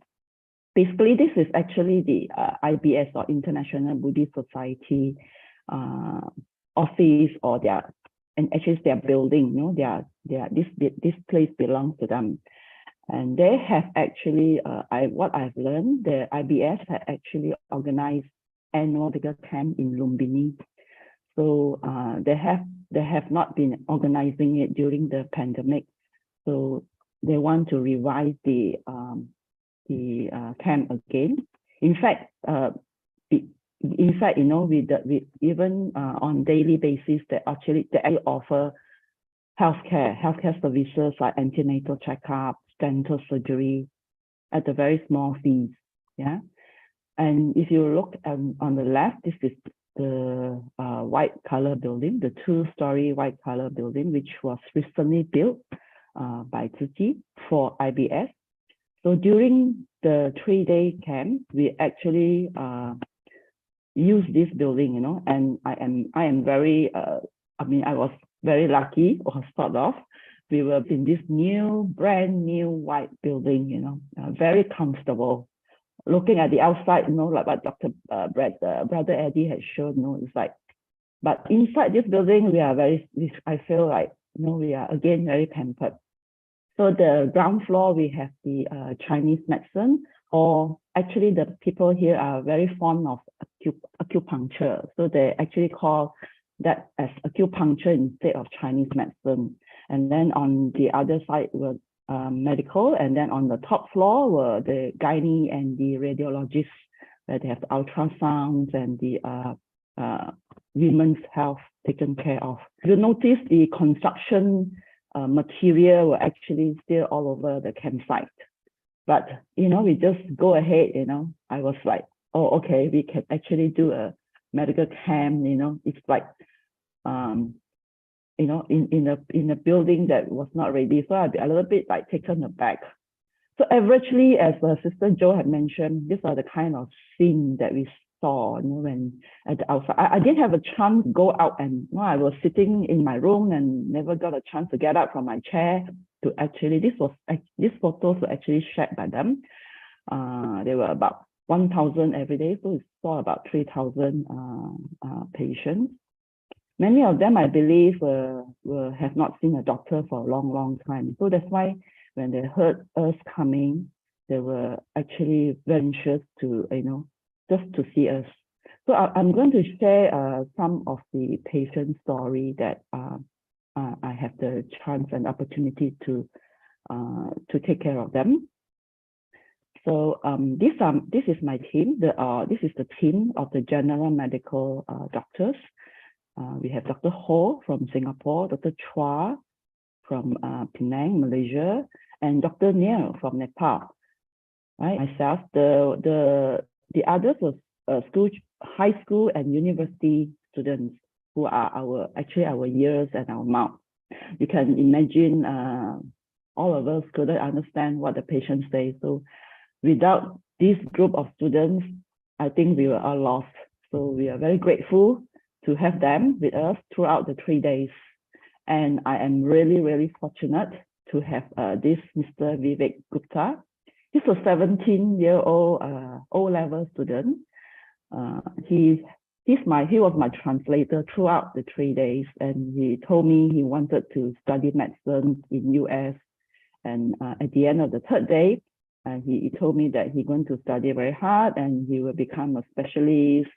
Basically, this is actually the IBS, or International Buddhist Society office, or and actually their building. You know, this place belongs to them, and they have actually what I've learned, the IBS had actually organized annual bigger camp in Lumbini. So they have not been organizing it during the pandemic. So they want to revise the camp again. In fact, you know, with even on daily basis, they actually offer healthcare services like antenatal checkup, dental surgery at a very small fees. Yeah. And if you look on the left, this is the white color building, the 2-story white color building, which was recently built by Tsai for IBS. So during the 3-day camp, we actually use this building, and I am very, I was very lucky, or sort of. We were in this brand new white building, very comfortable. Looking at the outside, like what Dr. Brother Eddie had shown, it's like, but inside this building, we are I feel like, we are again very pampered. So the ground floor, we have the Chinese medicine, or actually the people here are very fond of acupuncture. So they actually call that as acupuncture instead of Chinese medicine. And then on the other side were medical, and then on the top floor were the gynae and the radiologists, where they have the ultrasounds and the women's health taken care of. You notice the construction material were actually still all over the campsite. But, we just go ahead, I was like, oh, okay, we can actually do a medical camp, it's like, in a building that was not ready. So I'd be a little bit like taken aback. So averagely, as Sister Jo had mentioned, these are the kind of scenes that we saw, when at the outside. I didn't have a chance to go out, and I was sitting in my room and never got a chance to get up from my chair to actually, these photos were actually shared by them. There were about 1,000 every day, so we saw about 3,000 patients. Many of them, I believe, have not seen a doctor for a long, long time. So that's why when they heard us coming, they were actually very anxious to, just to see us. So I'm going to share some of the patient story that I have the chance and opportunity to take care of them. So this is my team. This is the team of the general medical doctors. We have Dr. Ho from Singapore, Dr. Chua from Penang, Malaysia, and Dr. Neil from Nepal. Right, myself. The others was high school and university students who are our ears and our mouth. You can imagine all of us couldn't understand what the patient says. So without this group of students, I think we were all lost. So we are very grateful to have them with us throughout the 3 days. And I am really, really fortunate to have this Mr. Vivek Gupta. He's a 17-year-old O-level student. He was my translator throughout the 3 days, and he told me he wanted to study medicine in US. And at the end of the 3rd day, he told me that he's going to study very hard and he will become a specialist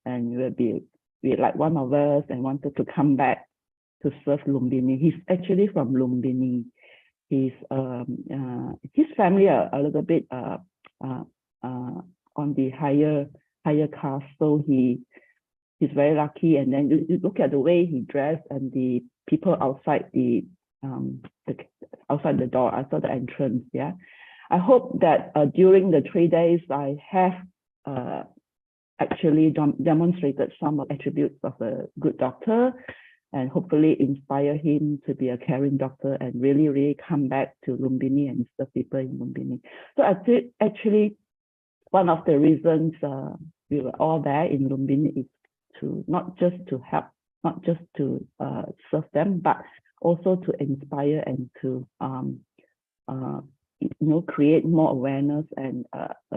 and will be like one of us, and wanted to come back to serve Lumbini. He's actually from Lumbini. His family are a little bit on the higher caste, so he's very lucky. And then you look at the way he dressed and the people outside outside the door, outside the entrance. Yeah, I hope that during the 3 days I have actually demonstrated some attributes of a good doctor, and hopefully inspire him to be a caring doctor and really, really come back to Lumbini and serve people in Lumbini. So I think actually one of the reasons we were all there in Lumbini is to not just to help, not just to serve them, but also to inspire and to create more awareness and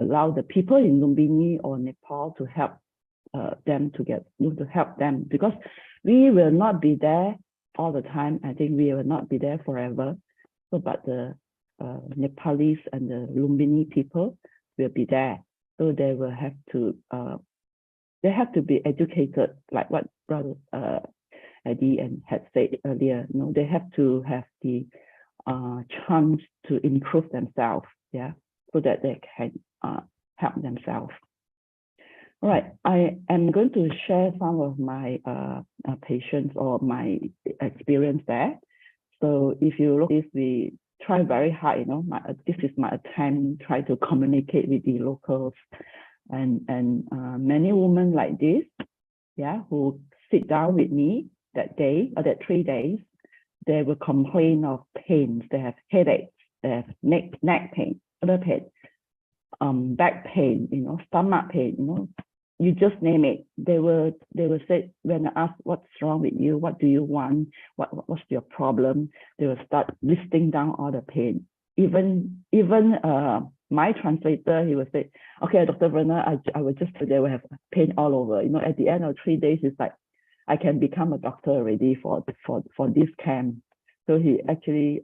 allow the people in Lumbini or Nepal to help them to help them, because we will not be there all the time. I think we will not be there forever. So, but the Nepalese and the Lumbini people will be there. So they will have to be educated, like what Brother Eddie had said earlier. They have to have the chance to improve themselves, yeah, so that they can help themselves. All right, I am going to share some of my patients or my experience there. So if you look at this, we try very hard, this is my attempt, try to communicate with the locals. and many women like this, yeah, who sit down with me that day or that 3 days, they will complain of pains. They have headaches, they have neck pain, other pain, back pain, you know, stomach pain, you know, you just name it. They will say, when I ask what's wrong with you, what do you want, what's your problem, they will start listing down all the pain. Even my translator, he will say, okay, Dr. Verna, I will just say they will have pain all over. You know, at the end of 3 days, it's like I can become a doctor already for this camp. So he actually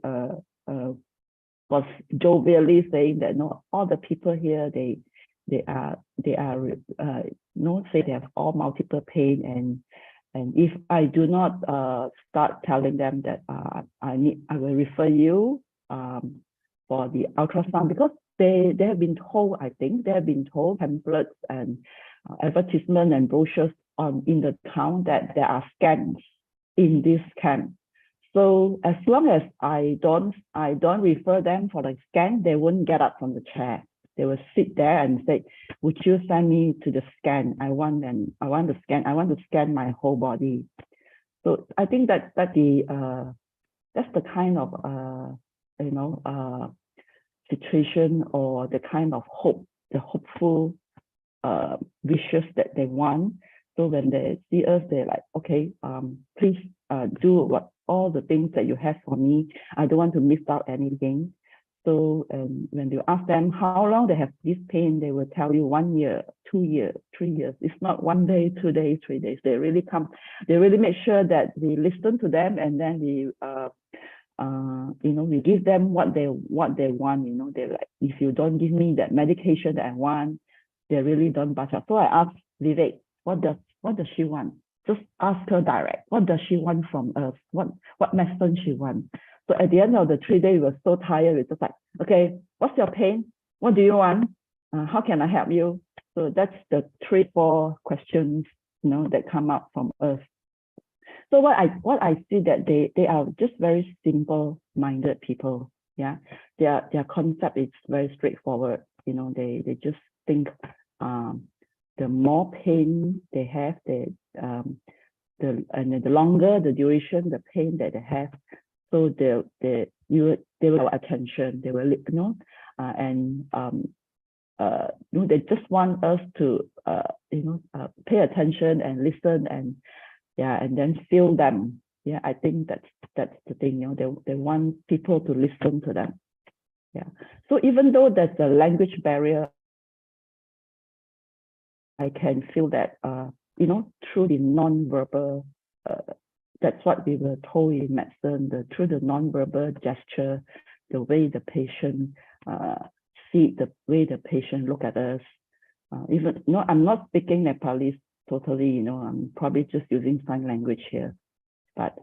was jovially saying that no, all the people here they are no, say they have all multiple pain, and if I do not start telling them that I will refer you for the ultrasound, because they have been told, I think they have been told pamphlets and advertisement and brochures in the town that there are scans in this camp. So as long as I don't refer them for the scan, they wouldn't get up from the chair. They will sit there and say, would you send me to the scan? I want to scan my whole body. So I think that's the kind of situation, or the kind of hope, the hopeful wishes that they want. So when they see us, they're like, okay, please do all the things that you have for me. I don't want to miss out anything. So when you ask them how long they have this pain, they will tell you 1 year, 2 years, 3 years. It's not 1 day, 2 days, 3 days. They really make sure that we listen to them, and then we we give them what they want. You know, they're like, if you don't give me that medication that I want, they really don't budge up. So I asked Vivek, what does she want? Just ask her direct. What does she want from us? What medicine she wants? So at the end of the 3 days, we were so tired. We're just like, okay, what's your pain? What do you want? How can I help you? So that's the 3-4 questions, you know, that come up from us. So what I see that they are just very simple-minded people. Yeah, their concept is very straightforward. You know, they just think the more pain they have, the longer the duration, the pain that they have, so they will have attention. They will, they just want us to pay attention and listen, and then feel them. Yeah, I think that's the thing. You know, they want people to listen to them. Yeah. So even though there's a language barrier, I can feel that through the non-verbal, that's what we were told in medicine, through the non-verbal gesture, the way the patient see, the way the patient look at us. I'm not speaking Nepalese totally, I'm probably just using sign language here, but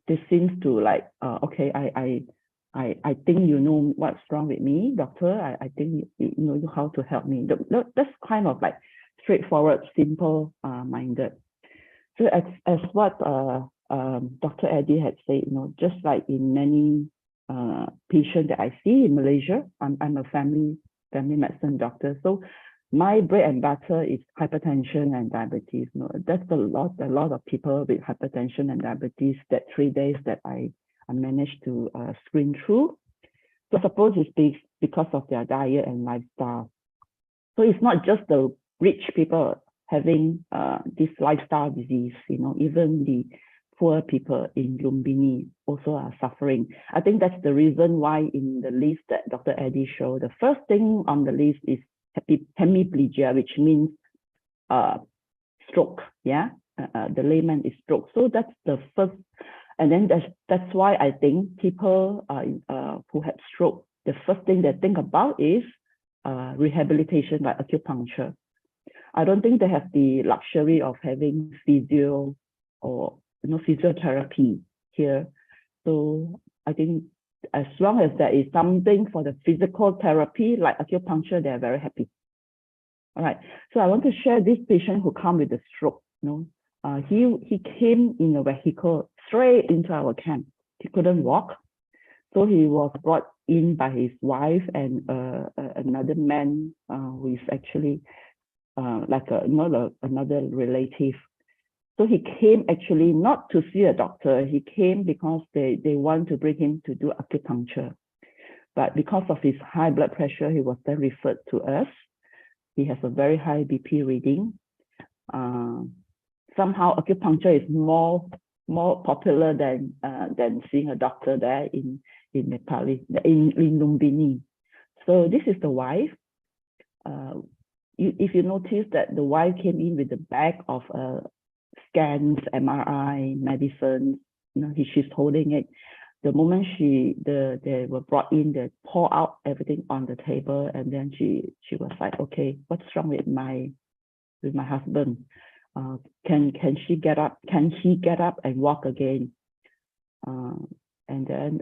this seems to like, okay, I think you know what's wrong with me, doctor. I think you know how to help me. That's kind of like straightforward, simple minded. So as what Dr. Eddie had said, just like in many patients that I see in Malaysia, I'm a family medicine doctor. So my bread and butter is hypertension and diabetes. That's a lot of people with hypertension and diabetes. That 3 days that I managed to screen through. So suppose it's because of their diet and lifestyle. So it's not just the rich people having this lifestyle disease, even the poor people in Lumbini also are suffering. I think that's the reason why in the list that Dr. Eddie showed, the first thing on the list is hemiplegia, which means stroke. Yeah, the layman is stroke. So that's the first, and then that's why I think people who had stroke, the first thing they think about is rehabilitation, like acupuncture. I don't think they have the luxury of having physio or physiotherapy here. So I think as long as there is something for the physical therapy like acupuncture, they're very happy. All right. So I want to share this patient who come with a stroke. He came in a vehicle straight into our camp. He couldn't walk. So he was brought in by his wife and another man who is actually like another relative. So he came actually not to see a doctor. He came because they want to bring him to do acupuncture. But because of his high blood pressure, he was then referred to us. He has a very high BP reading. Somehow acupuncture is more popular than seeing a doctor there in Nepali, in Lumbini. So this is the wife. If you notice that the wife came in with a bag of scans, MRI, medicines, she's holding it. The moment they were brought in, they pour out everything on the table, and then she was like, okay, what's wrong with my husband? Can she get up? Can he get up and walk again? And then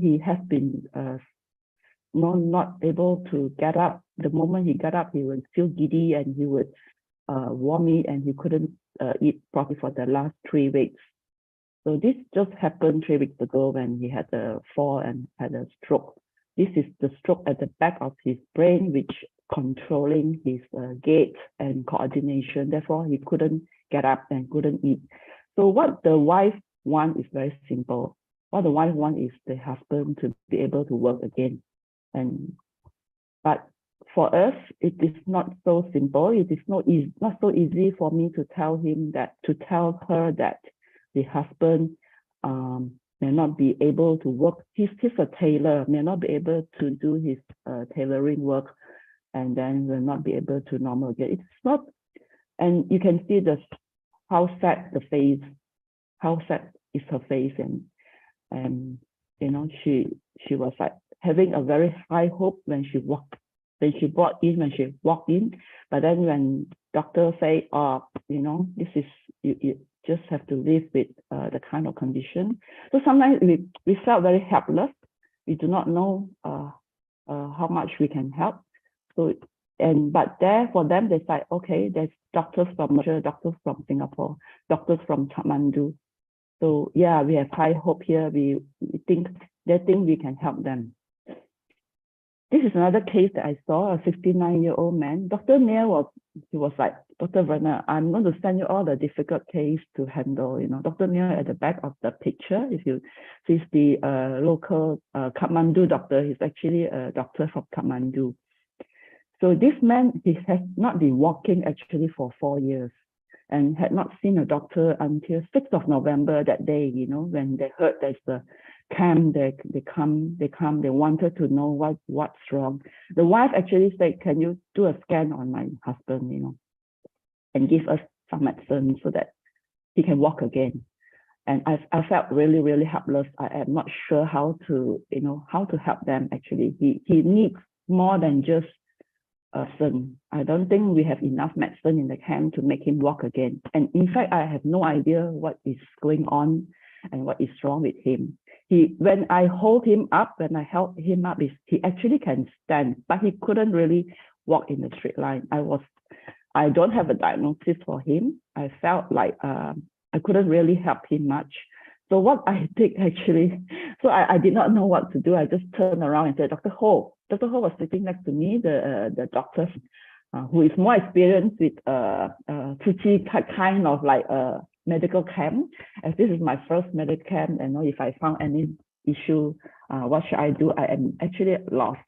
he has been not able to get up. The moment he got up, he would feel giddy and he would vomit, and he couldn't eat properly for the last 3 weeks. So this just happened 3 weeks ago when he had a fall and had a stroke. This is the stroke at the back of his brain, which controlling his gait and coordination. Therefore, he couldn't get up and couldn't eat. So what the wife wants is very simple. What the wife wants is the husband to be able to work again. But for us, it is not so simple. It is not so easy for me to tell her that the husband may not be able to work. He's a tailor, may not be able to do his tailoring work, and then will not be able to normal get. It's not, and you can see how sad is her face, and she was like having a very high hope when she walked in, but then when doctors say, this is you just have to live with the kind of condition. So sometimes we felt very helpless. We do not know how much we can help. So but there for them, they say, okay, there's doctors from Malaysia, doctors from Singapore, doctors from Kathmandu. So yeah, we have high hope here. They think we can help them. This is another case that I saw, a 69-year-old man. Dr. Neil was like, Dr. Verna, I'm going to send you all the difficult case to handle. Dr. Neil at the back of the picture, if you see the local Kathmandu doctor, he's actually a doctor from Kathmandu. So this man, he has not been walking actually for 4 years and had not seen a doctor until 6th of November that day, when they heard there's a camp, they wanted to know what's wrong. The wife actually said, can you do a scan on my husband, and give us some medicine so that he can walk again. And I felt really, really helpless. I am not sure how to help them actually. He needs more than just medicine. I don't think we have enough medicine in the camp to make him walk again. And in fact, I have no idea what is going on and what is wrong with him. When I held him up, he actually can stand, but he couldn't really walk in a straight line. I don't have a diagnosis for him. I felt like I couldn't really help him much. So what I did actually, I did not know what to do. I just turned around and said, Dr. Ho. Dr. Ho was sitting next to me, the doctor who is more experienced with Su Ching kind of like a medical camp. As this is my first medical camp, and if I found any issue, what should I do? I am actually lost.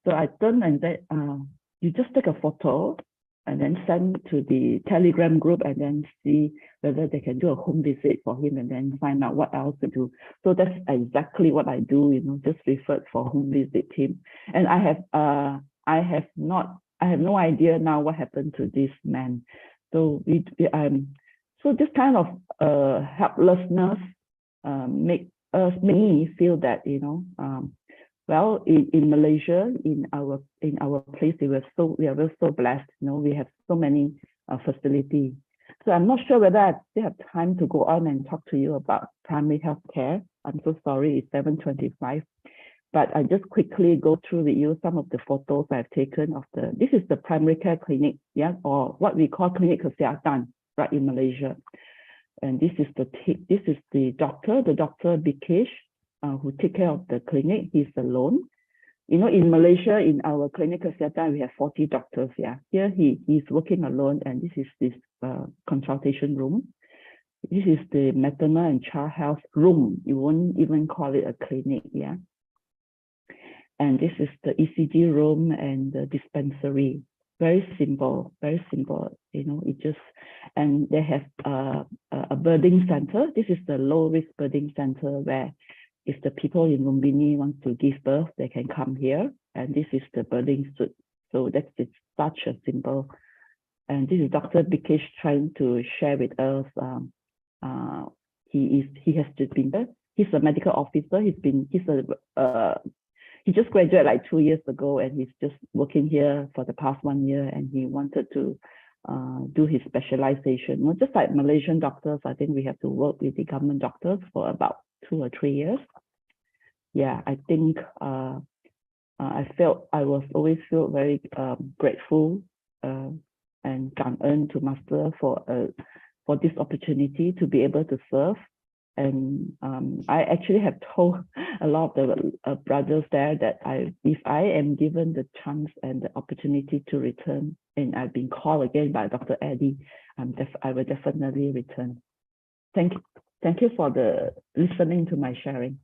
So I turned and said, you just take a photo and then send to the Telegram group and then see whether they can do a home visit for him and then find out what else to do. So that's exactly what I do, just referred for home visit him. And I have no idea now what happened to this man. So so this kind of helplessness make me feel that, well, in Malaysia, in our place, we are so blessed. We have so many facilities. So I'm not sure whether I still have time to go on and talk to you about primary health care. I'm so sorry, it's 7:25. But I just quickly go through with you some of the photos I've taken of this is the primary care clinic, or what we call clinic kesihatan, right, in Malaysia. And this is the doctor, Bikesh. who take care of the clinic. He's alone. You know, in Malaysia, in our clinic Kesihatan, we have 40 doctors. Yeah, here he's working alone, and this is this consultation room. This is the maternal and child health room. You won't even call it a clinic. Yeah. And this is the ECG room and the dispensary. Very simple, you know, it just, and they have a birthing center. This is the low risk birthing center where if the people in Lumbini want to give birth, they can come here. And this is the birthing suite. So that's it's such a simple, and this is Dr. Bikesh trying to share with us. He has just been there. He's a medical officer. He just graduated like 2 years ago, and he's just working here for the past 1 year, and he wanted to do his specialization. You know, just like Malaysian doctors, I think we have to work with the government doctors for about 2 or 3 years. Yeah, I think I always feel very grateful and感恩 to Master for this opportunity to be able to serve. And I actually have told a lot of the brothers there that if I am given the chance and the opportunity to return, and I've been called again by Dr. Eddie, I will definitely return. Thank you for the listening to my sharing.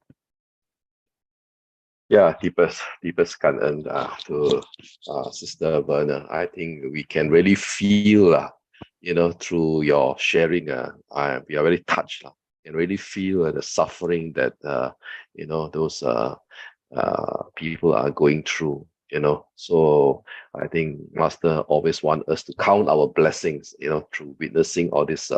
Yeah, deepest感恩 to Sister Verna. I think we can really feel, you know, through your sharing, we are very touched. And really feel the suffering that you know, those people are going through, you know. So I think Master always want us to count our blessings, you know, through witnessing all these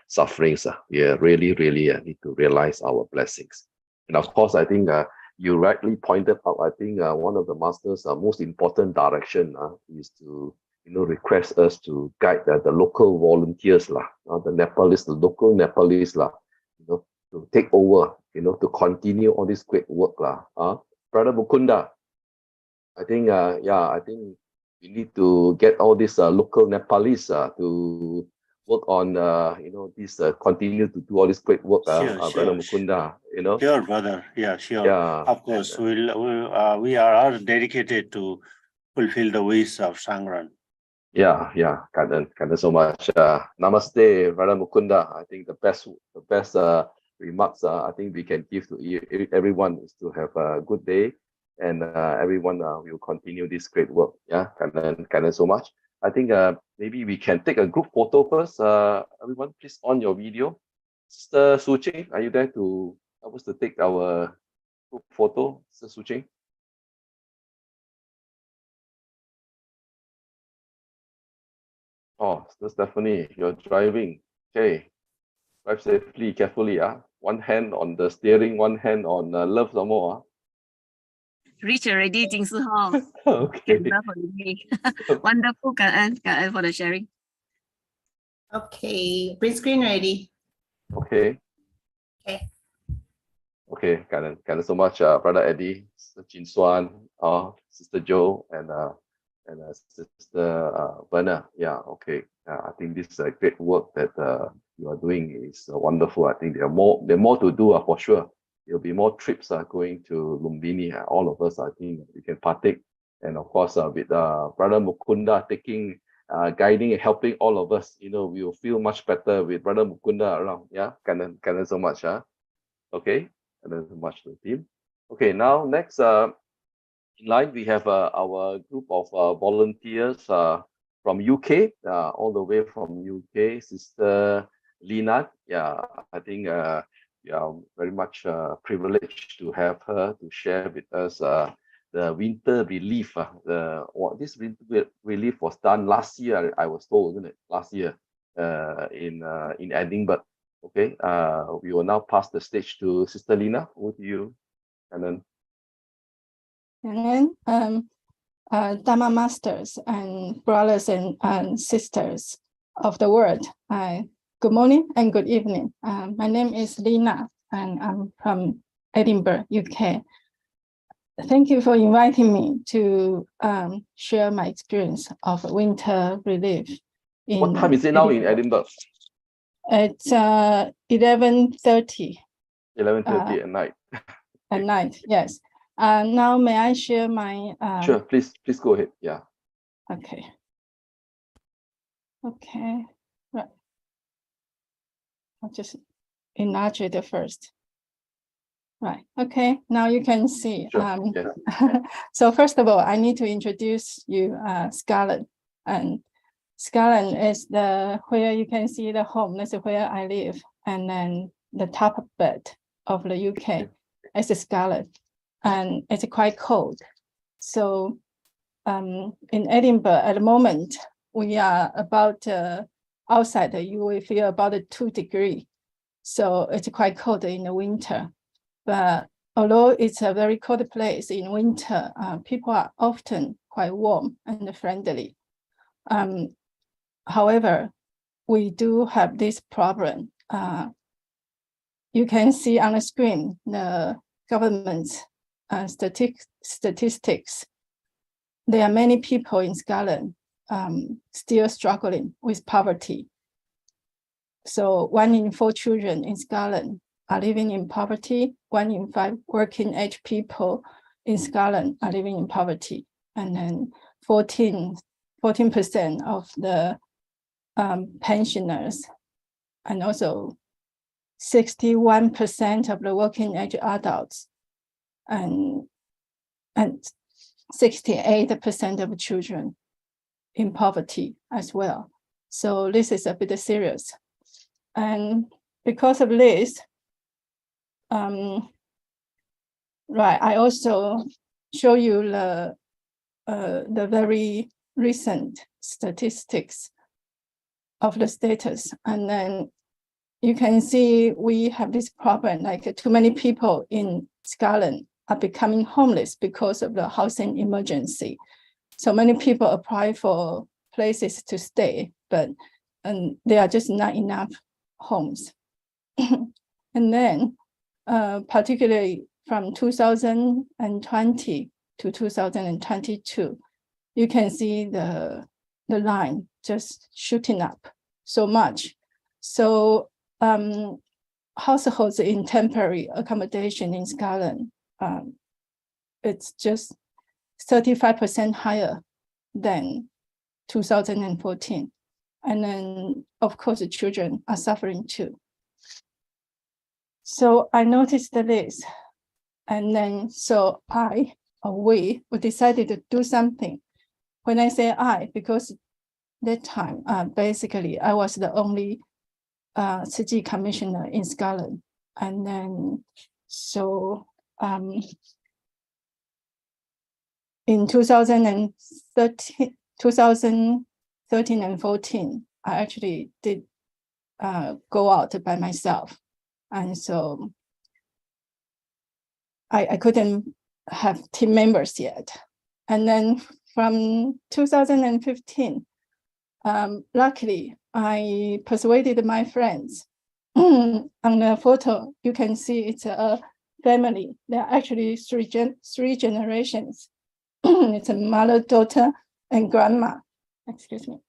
sufferings. We really need to realize our blessings. And of course, I think you rightly pointed out, I think one of the Master's most important direction is to, you know, request us to guide the local volunteers, the Nepalese, the local Nepalese, you know, to take over, you know, to continue all this great work. Brother Mukunda, I think, I think we need to get all these local Nepalese to work on, you know, this, continue to do all this great work, Brother Mukunda, you know. Sure, brother. Yeah, sure. Yeah. Of course, we are dedicated to fulfill the wish of Sangran. Yeah, Kandan so much. Namaste, Brother Mukunda. I think the best remarks I think we can give to everyone is to have a good day, and everyone will continue this great work. Yeah, Kandan so much. I think maybe we can take a group photo first. Everyone, please on your video. Sister Su Ching, are you there to help us to take our group photo, Sister Su Ching? Oh, Sister Stephanie, you're driving. Okay, drive safely, carefully. One hand on the steering, one hand on love some more. Reach already, Jing Si Ho. Okay. Wonderful, Kan for the sharing. Okay, print screen ready. Okay. Okay, Kandan so much, Brother Eddie, Sister ChinSwan, Sister Jo, and Sister Verna. Yeah, okay. I think this great work that you are doing is wonderful. I think there are more to do for sure. There'll be more trips going to Lumbini. All of us, I think we can partake, and of course with Brother Mukunda taking, guiding and helping all of us. You know, we will feel much better with Brother Mukunda around. Yeah, Kandan so much. Okay, Kandan so much to the team. Okay, now next. In line, we have our group of volunteers from UK, all the way from UK, Sister Li-Nan. Yeah, I think we are very much privileged to have her to share with us the winter relief. This winter relief was done last year, I was told, isn't it? Last year in Edinburgh. Okay, we will now pass the stage to Sister Li-Nan. Over to you, and then. And then, Dharma masters and brothers and sisters of the world, good morning and good evening. My name is Li-Nan, and I'm from Edinburgh, UK. Thank you for inviting me to share my experience of winter relief. What time is it now in Edinburgh? It's 11:30. 11:30 at night. at night. Yes. Now may I share my? Sure, please go ahead. Yeah. Okay. Okay. Right. I'll just enlarge it first. Right. Okay. Now you can see. Sure. Yes. So first of all, I need to introduce you Scarlett, and Scarlett is where you can see the home. That's where I live, and then the top bed of the UK is Scarlett, and it's quite cold. So in Edinburgh at the moment, we are about outside. You will feel about 2 degrees, so it's quite cold in the winter. But although it's a very cold place in winter, people are often quite warm and friendly. However, we do have this problem. You can see on the screen the government's statistics. There are many people in Scotland still struggling with poverty. So 1 in 4 children in Scotland are living in poverty. 1 in 5 working age people in Scotland are living in poverty. And then 14% of the pensioners, and also 61% of the working age adults, and 68% of children in poverty as well. So this is a bit serious. And because of this, right, I also show you the very recent statistics of the status. And then you can see we have this problem, like too many people in Scotland are becoming homeless because of the housing emergency. So many people apply for places to stay, but there are just not enough homes. And then particularly from 2020 to 2022, you can see the line just shooting up so much. So households in temporary accommodation in Scotland, it's just 35% higher than 2014. And then, of course, the children are suffering too. So I noticed this, and then we decided to do something. When I say I, because that time, basically, I was the only Tzu Chi commissioner in Scotland. And then, so in 2013 and 14, I actually did go out by myself. And so I couldn't have team members yet. And then from 2015, luckily, I persuaded my friends. On the photo, you can see it's a family. There are actually three generations. It's a mother, daughter, and grandma. Excuse me.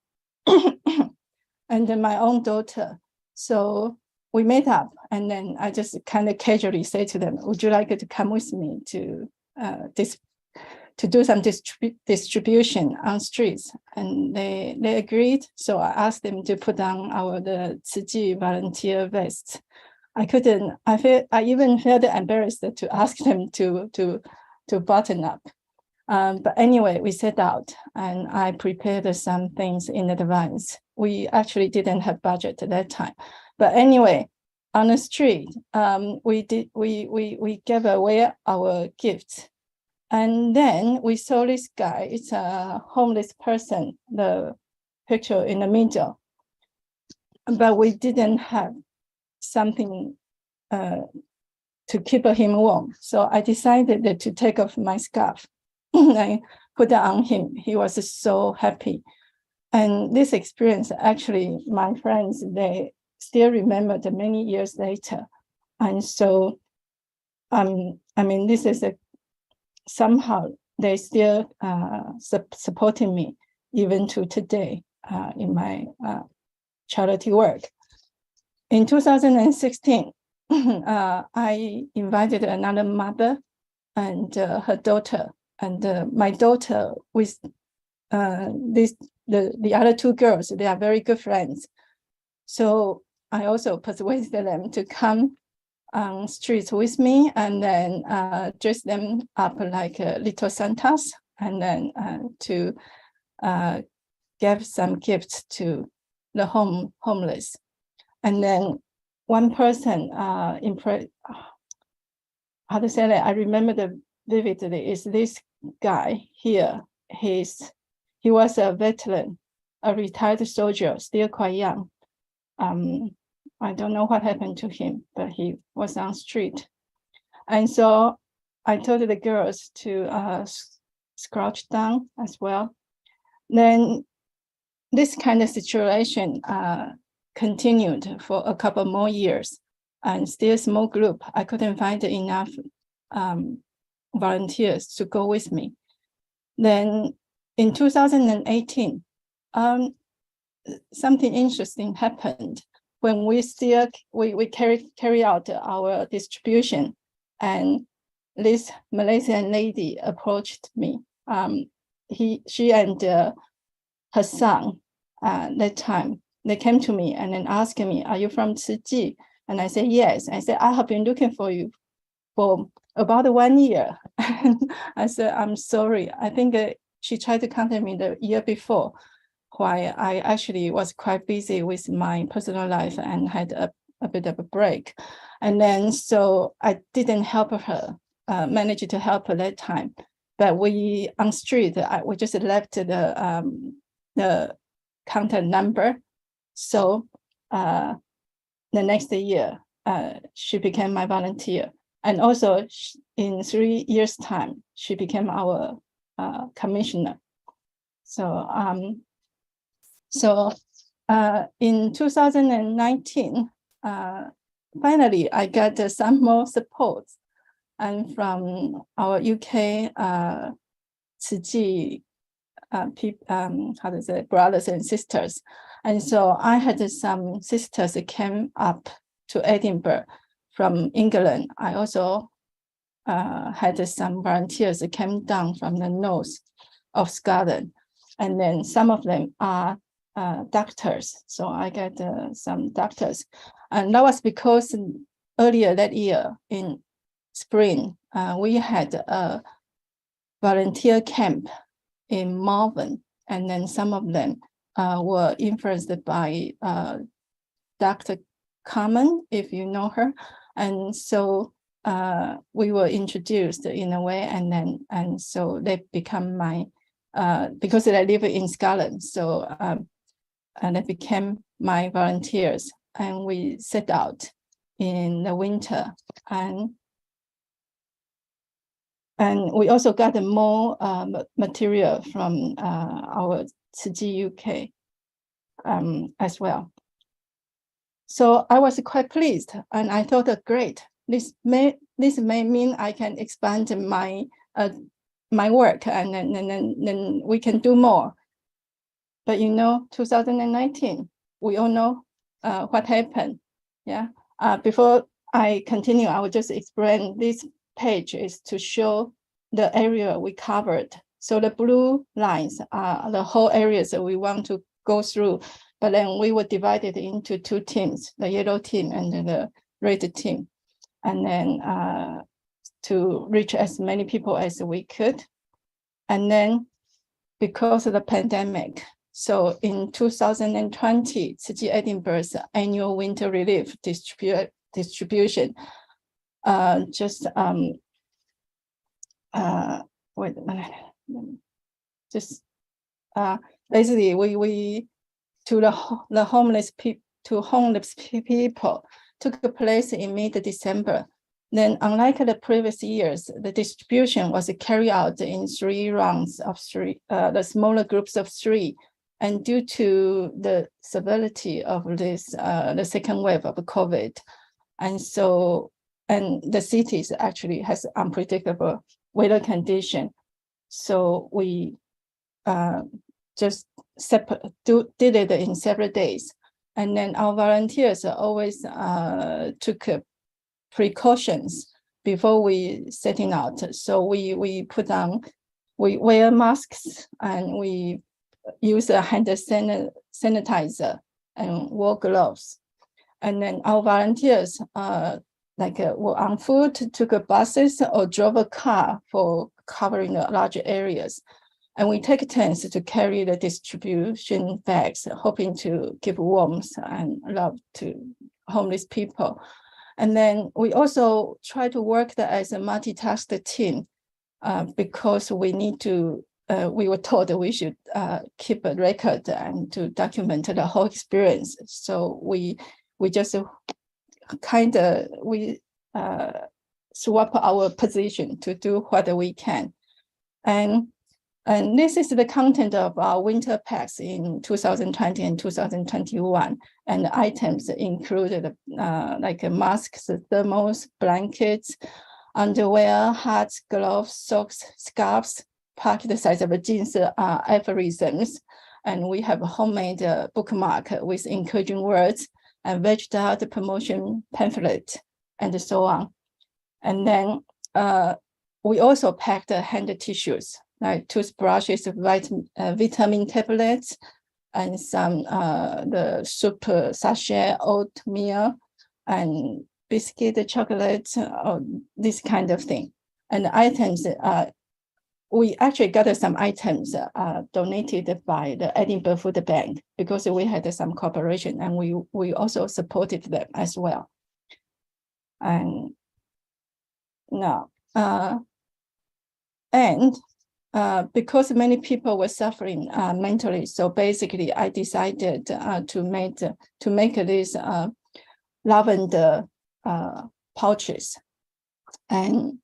And then my own daughter. So we met up, and then I just kind of casually say to them, would you like to come with me to do some distribution on streets? And they agreed. So I asked them to put on the Tzu Chi volunteer vests. I even felt embarrassed to ask them to button up. But anyway, we set out, and I prepared some things in advance. We actually didn't have budget at that time. But anyway, on the street, we gave away our gifts. And then we saw this guy. It's a homeless person, the picture in the middle. But we didn't have something to keep him warm. So I decided to take off my scarf. I put it on him. He was so happy. And this experience, actually, my friends, they still remember many years later. And so, this is somehow they still supporting me even to today in my charity work. In 2016, I invited another mother and her daughter, and my daughter with the other two girls. They are very good friends. So I also persuaded them to come on streets with me, and then dress them up like little Santas, and then to give some gifts to the homeless. And then one person how to say that, I remember the vividly, is this guy here. He was a veteran, a retired soldier, still quite young. I don't know what happened to him, but he was on street. And so I told the girls to crouch down as well. Then this kind of situation continued for a couple more years, and still small group. I couldn't find enough volunteers to go with me. Then in 2018, something interesting happened when we carry out our distribution, and this Malaysian lady approached me. She and her son that time, they came to me and then asked me, "Are you from Tsai?" And I said, "Yes." I said, "I have been looking for you for about 1 year." I said, "I'm sorry. I think she tried to contact me the year before, while I actually was quite busy with my personal life and had a bit of a break. And then so I didn't help her, manage to help her that time. But we on street, we just left the contact number. So the next year, she became my volunteer. And also in 3 years' time, she became our commissioner. So in 2019, finally, I got some more support, and from our UK Tsai how to say, brothers and sisters. And so I had some sisters that came up to Edinburgh from England. I also had some volunteers that came down from the north of Scotland. And then some of them are doctors. So I got some doctors. And that was because earlier that year in spring, we had a volunteer camp in Malvern. And then some of them were influenced by Dr. Carmen, if you know her. And so we were introduced in a way, and so they become my, because I live in Scotland, so and they became my volunteers, and we set out in the winter, and we also got more material from our Tsai UK as well. So I was quite pleased, and I thought, great, this may mean I can expand my my work, and then we can do more. But 2019, we all know what happened. Yeah. Before I continue, I will just explain. This page is to show the area we covered. So the blue lines are the whole areas that we want to go through. But then we were divided into two teams, the yellow team and the red team. And then to reach as many people as we could. And then because of the pandemic, so in 2020, Tsai Edinburgh's annual winter relief distribution just wait a minute. Just basically we to the homeless people took place in mid-December. Then, unlike the previous years, the distribution was carried out in 3 rounds of 3, the smaller groups of 3. And due to the severity of this, the second wave of COVID, and the cities actually has unpredictable weather condition. So we just did it in several days. And then our volunteers always took precautions before we setting out. So we wear masks and we use a hand sanitizer and wore gloves. And then our volunteers were on foot, took buses or drove a car for covering the large areas. And we take turns to carry the distribution bags, hoping to give warmth and love to homeless people. And then we also try to work as a multitask team because we need to, we were told that we should keep a record and to document the whole experience. So we just swap our position to do what we can. And this is the content of our winter packs in 2020 and 2021. And the items included masks, thermals, blankets, underwear, hats, gloves, socks, scarves, packed the size of jeans, aphorisms. And we have a homemade bookmark with encouraging words and vegged out promotion pamphlet and so on. And then we also packed hand tissues, like toothbrushes, vitamin tablets, and some the soup sachet, oatmeal, and biscuit, chocolate, this kind of thing. And the items, we actually got some items donated by the Edinburgh Food Bank because we had some cooperation, and we also supported them as well. And now, because many people were suffering mentally, so basically I decided to make these lavender pouches, and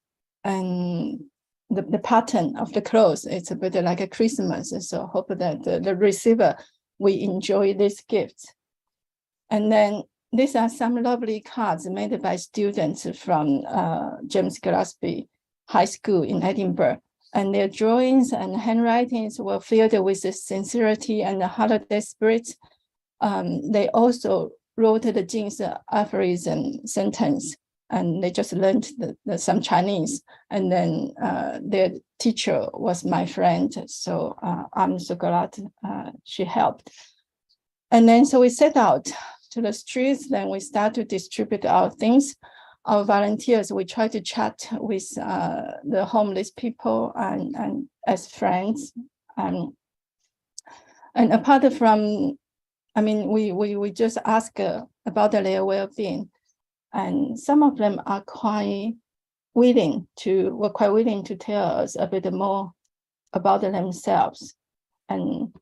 the pattern of the clothes, it's a bit like a Christmas. So hope that the receiver will enjoy these gifts. And then these are some lovely cards made by students from James Gillespie High School in Edinburgh. And their drawings and handwritings were filled with sincerity and the holiday spirit. They also wrote the Jing's aphorism sentence, and they just learned some Chinese. And then their teacher was my friend, so I'm so glad she helped. And then so we set out to the streets, then we start to distribute our things. Our volunteers, we try to chat with the homeless people and as friends. And apart from, I mean, we just ask about their well-being. And some of them are quite willing to tell us a bit more about themselves. And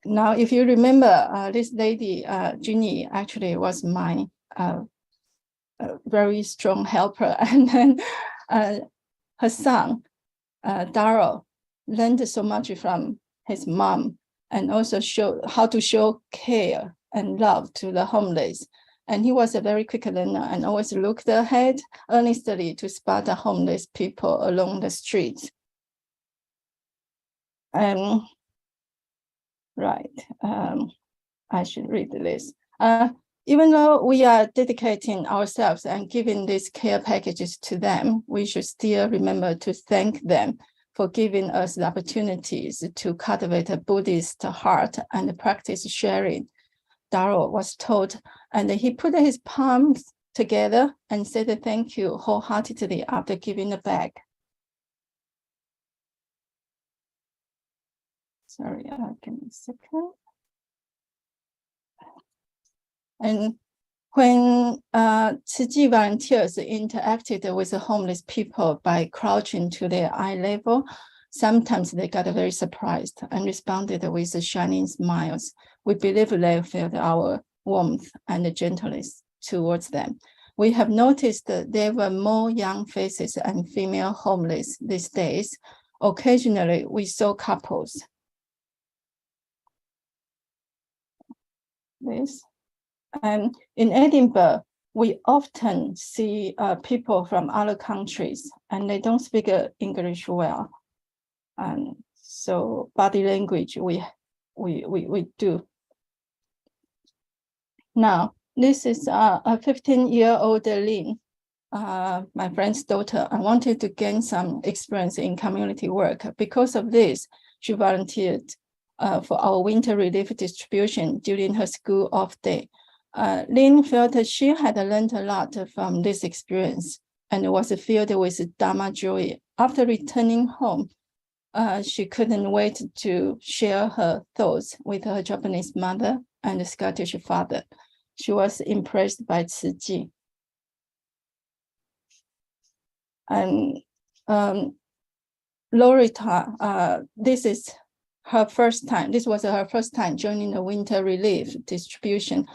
now, if you remember, this lady, Ginny, actually was my very strong helper. And then her son, Darryl, learned so much from his mom, and also showed how to show care and love to the homeless. And he was a very quick learner and always looked ahead earnestly to spot the homeless people along the streets. Right, I should read this. Even though we are dedicating ourselves and giving these care packages to them, we should still remember to thank them for giving us the opportunities to cultivate a Buddhist heart and practice sharing. Darryl was told, and he put his palms together and said thank you wholeheartedly after giving the bag. Sorry, give me a second. And when Tzu Chi volunteers interacted with the homeless people by crouching to their eye level, sometimes they got very surprised and responded with shining smiles. We believe they felt our warmth and gentleness towards them. We have noticed that there were more young faces and female homeless these days. Occasionally, we saw couples. In Edinburgh, we often see people from other countries, and they don't speak English well. And so body language, we do. Now, This is a 15-year-old Lin, my friend's daughter. I wanted to gain some experience in community work. Because of this, she volunteered for our winter relief distribution during her school off day. Lin felt that she had learned a lot from this experience and was filled with Dharma joy. After returning home, she couldn't wait to share her thoughts with her Japanese mother and Scottish father. She was impressed by Tzu Chi. And Lorita, this is her first time. This was her first time joining the winter relief distribution.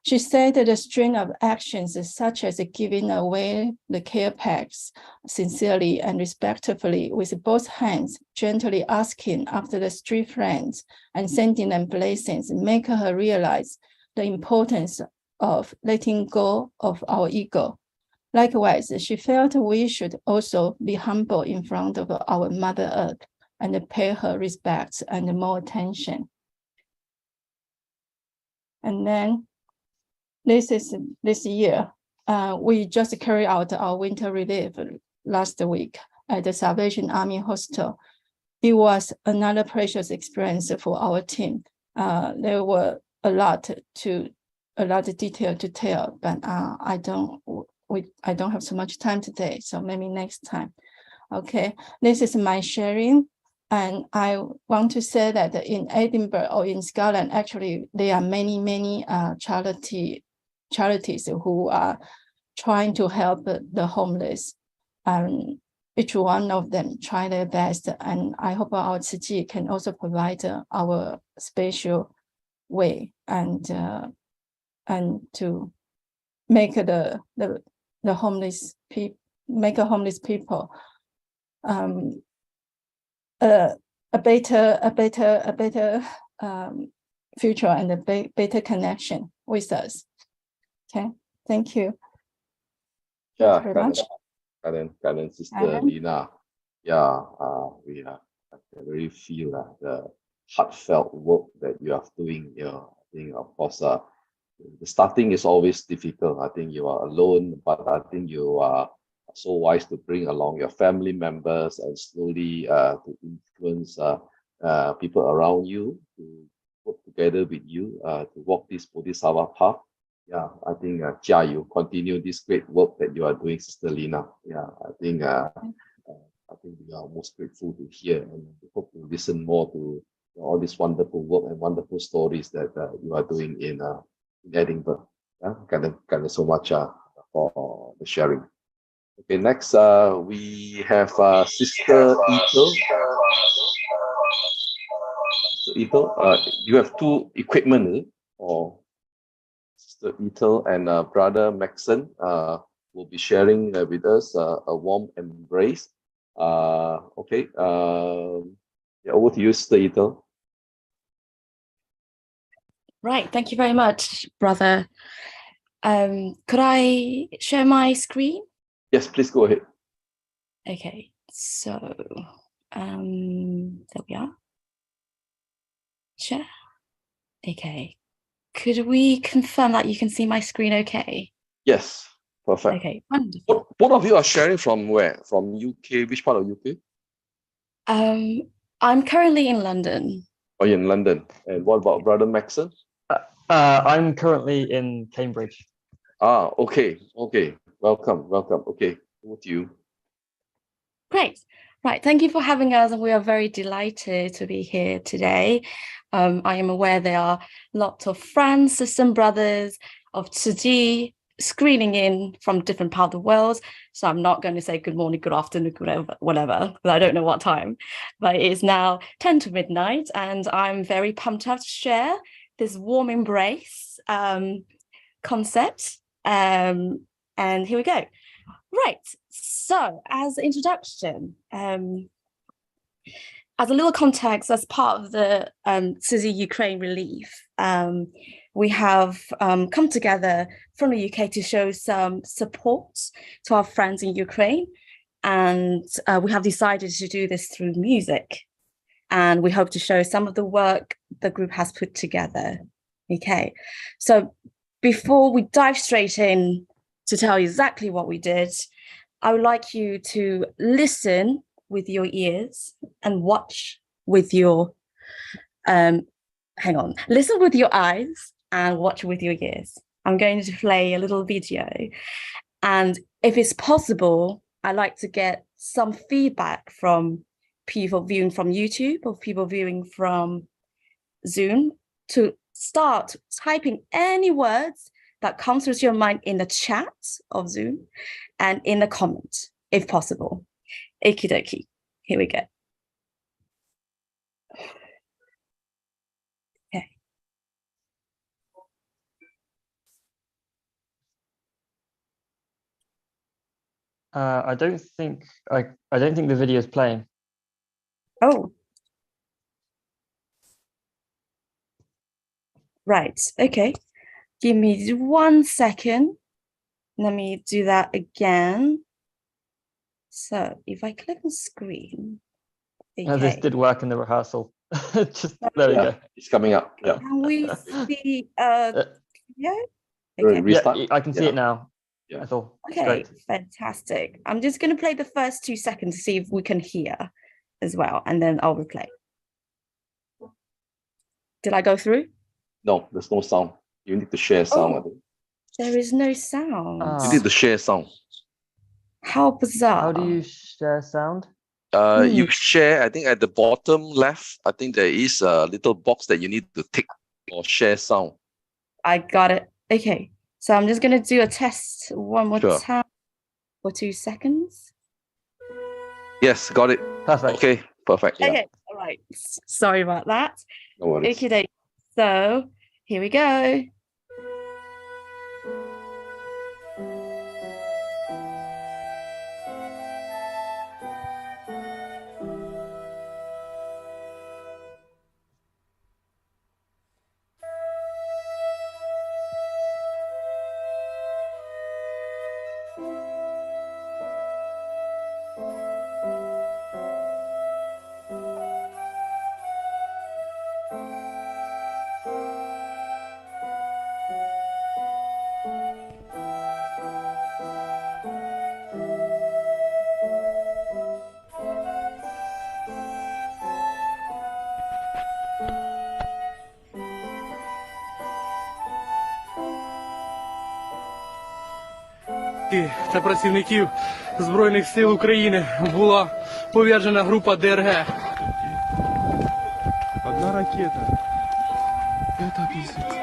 She said that the string of actions such as giving away the care packs sincerely and respectfully with both hands, gently asking after the street friends and sending them blessings, make her realize the importance of letting go of our ego. Likewise, she felt we should also be humble in front of our Mother Earth and pay her respects and more attention. And then this year, we just carried out our winter relief last week at the Salvation Army Hostel. It was another precious experience for our team. There were a lot of detail to tell, but I don't have so much time today, so maybe next time. Okay, this is my sharing. And I want to say that in Edinburgh or in Scotland, actually, there are many charities who are trying to help the homeless. And each one of them try their best. And I hope our Tzu Chi can also provide our special way and to make the homeless people, homeless people a better future and a better connection with us. Okay, thank you. Yeah, very much. Karen, Sister Li-Nan. Yeah, we I really feel the heartfelt work that you are doing here. I think, of course, the starting is always difficult. I think you are alone, but I think you are so wise to bring along your family members and slowly to influence people around you to work together with you to walk this Bodhisattva path. Yeah, I think you continue this great work that you are doing, Sister Li-Nan. Yeah, I think we are most grateful to hear, and we hope to listen more to all this wonderful work and wonderful stories that you are doing in Edinburgh. Yeah, thank you so much for the sharing. Okay, next we have Sister Ethel. So Ethel, you have two equipment, or Sister Ethel and Brother Maxon will be sharing with us a warm embrace. Okay, yeah, over to you, Sister Ethel. Right, thank you very much, brother. Could I share my screen? Yes, please go ahead. Okay, so there we are. Share. Okay. Could we confirm that you can see my screen okay? Yes, perfect. Okay, wonderful. Both of you are sharing from where? From UK? Which part of UK? I'm currently in London. Oh, you're in London. And what about Brother Maxon? I'm currently in Cambridge. Ah, okay. Welcome. Okay, over to you. Great. Right, thank you for having us, and we are very delighted to be here today. I am aware there are lots of friends, sisters and brothers of Tzu Chi screening in from different parts of the world. So I'm not going to say good morning, good afternoon, whatever, because I don't know what time. But it is now 10 to midnight, and I'm very pumped up to share this warm embrace concept. And here we go. Right, so as an introduction, as a little context, as part of the Tzu Chi Ukraine relief, we have come together from the UK to show some support to our friends in Ukraine. And we have decided to do this through music. And we hope to show some of the work the group has put together. Okay, so before we dive straight in to tell you exactly what we did, I would like you to listen with your ears and watch with your, listen with your eyes and watch with your ears. I'm going to play a little video. And if it's possible, I'd like to get some feedback from people viewing from YouTube or people viewing from Zoom to start typing any words that comes to your mind in the chat of Zoom and in the comments, if possible. Okie dokie. Here we go. Okay. I don't think the video is playing. Oh. Right. Okay. Give me 1 second. Let me do that again. So if I click on screen, okay. This did work in the rehearsal. Just there we go. It's coming up. Yeah. Can we see yeah? Okay. Yeah, I can see it now. Yeah. That's all. Okay, Great. fantastic. I'm just going to play the first 2 seconds to see if we can hear as well, and then I'll replay. Did I go through? No, there's no sound. You need to share sound. I think. There is no sound. You need to share sound. How bizarre. How do you share sound? You share, I think at the bottom left, I think there is a little box that you need to tick or share sound. I got it. Okay, so I'm just going to do a test one more time for 2 seconds. Yes, got it. Perfect. Okay, perfect. Yeah. Okay, all right. Sorry about that. No worries. Okay, so here we go. Та працівників Збройних сил України була пов'язана група ДРГ. Одна ракета. Это пиздец.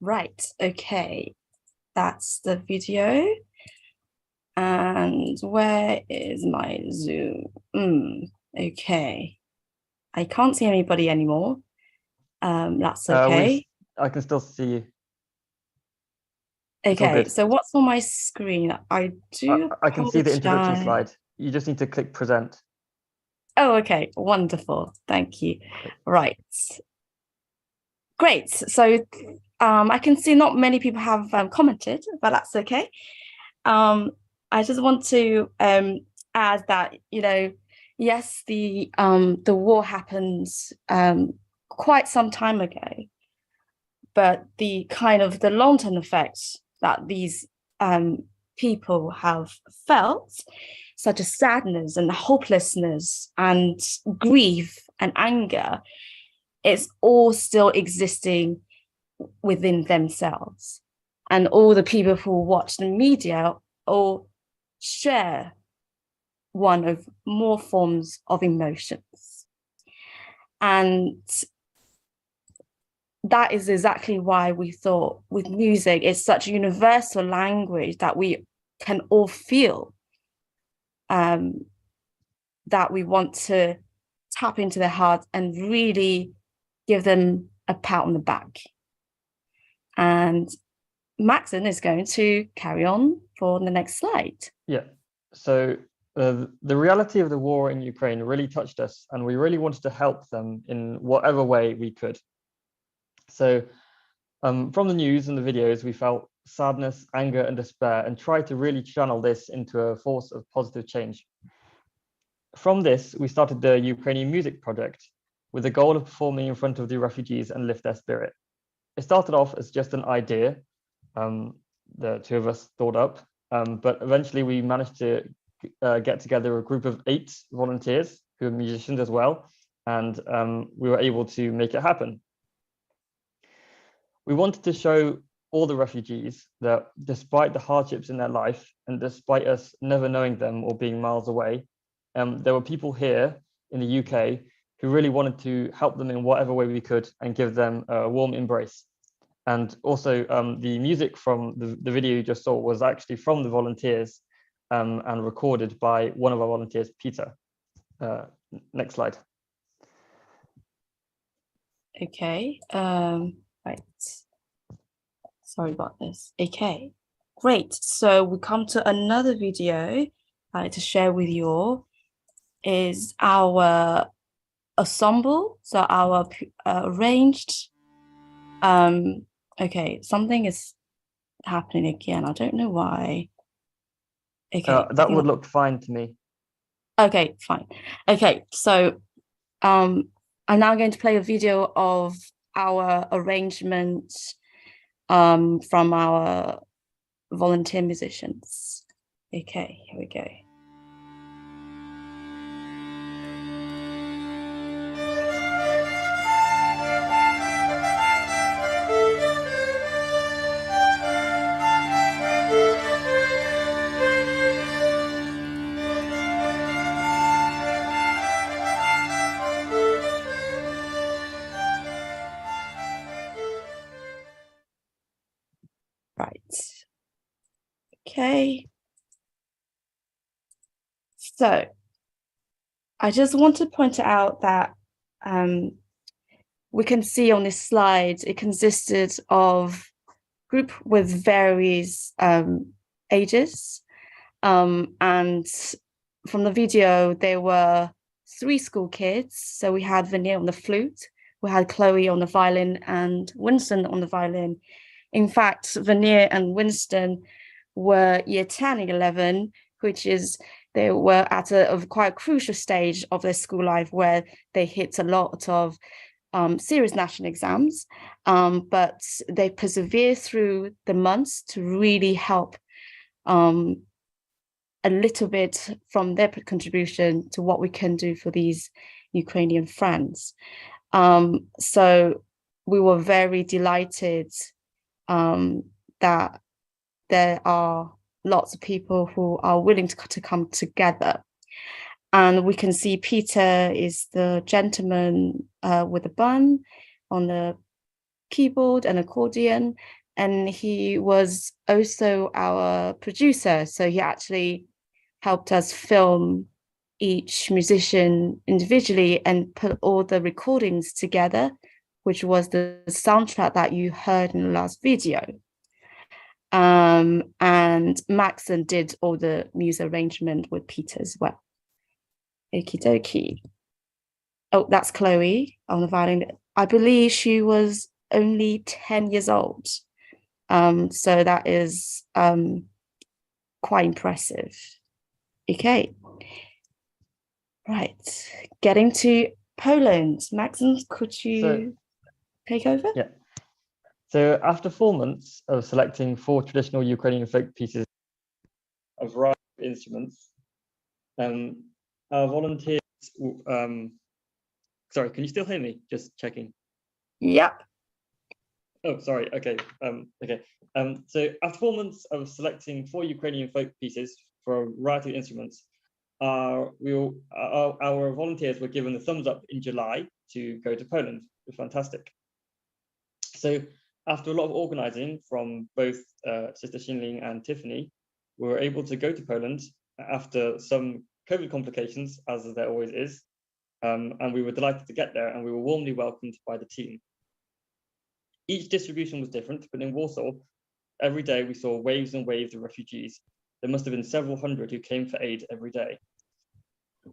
Right, okay, that's the video. And where is my Zoom? Okay, I can't see anybody anymore. That's okay. I can still see you. Okay, so what's on my screen? I can see the introduction slide. You just need to click present. Oh, okay, wonderful. Thank you. Right. Great. So I can see not many people have commented, but that's okay. I just want to add that, you know, yes, the war happened quite some time ago, but the kind of the long-term effects that these people have felt such as sadness and hopelessness and grief and anger, it's all still existing within themselves. And all the people who watch the media all share one of more forms of emotions. And that is exactly why we thought with music, it's such a universal language that we can all feel, that we want to tap into their hearts and really give them a pat on the back. And Maxon is going to carry on for the next slide. Yeah, so the reality of the war in Ukraine really touched us, and we really wanted to help them in whatever way we could. So from the news and the videos, we felt sadness, anger, and despair, and tried to really channel this into a force of positive change. From this, we started the Ukrainian Music Project with the goal of performing in front of the refugees and lift their spirit. It started off as just an idea the two of us thought up, but eventually we managed to get together a group of 8 volunteers who are musicians as well, and we were able to make it happen. We wanted to show all the refugees that despite the hardships in their life and despite us never knowing them or being miles away, there were people here in the UK who really wanted to help them in whatever way we could and give them a warm embrace. And also the music from the video you just saw was actually from the volunteers and recorded by one of our volunteers, Peter. Next slide. Okay, right. Sorry about this. Okay, great. So we come to another video I'd like to share with you all is our ensemble. So our arranged, okay, something is happening again. I don't know why. Okay. That would look fine to me. Okay, fine. Okay, so I'm now going to play a video of our arrangement from our volunteer musicians. Okay, here we go. Right. Okay. So I just want to point out that we can see on this slide, it consisted of group with various ages. And from the video, there were 3 school kids. So we had Verna on the flute, we had Chloe on the violin, and Winston on the violin. In fact, Verna and Winston were year 10 and 11, which is they were at a quite crucial stage of their school life where they hit a lot of serious national exams, but they persevered through the months to really help a little bit from their contribution to what we can do for these Ukrainian friends. So we were very delighted that there are lots of people who are willing to come together. And we can see Peter is the gentleman with a bun on the keyboard and accordion. And he was also our producer. So he actually helped us film each musician individually and put all the recordings together, which was the soundtrack that you heard in the last video. And Maxon did all the music arrangement with Peter as well. Okie dokie. Oh, that's Chloe on the violin. I believe she was only 10 years old. So that is quite impressive. Okay. Right. Getting to Poland. Maxon, could you take over? Yeah. So after 4 months of selecting 4 traditional Ukrainian folk pieces, a variety of instruments, Our volunteers, sorry, can you still hear me? Just checking. Yep. Oh, sorry. Okay. So after 4 months of selecting 4 Ukrainian folk pieces for a variety of instruments, our volunteers were given the thumbs up in July to go to Poland. It was fantastic. So after a lot of organizing from both Sister Xinling and Tiffany, we were able to go to Poland after some COVID complications, as there always is. And we were delighted to get there, and we were warmly welcomed by the team. Each distribution was different, but in Warsaw, every day we saw waves and waves of refugees. There must have been several hundred who came for aid every day.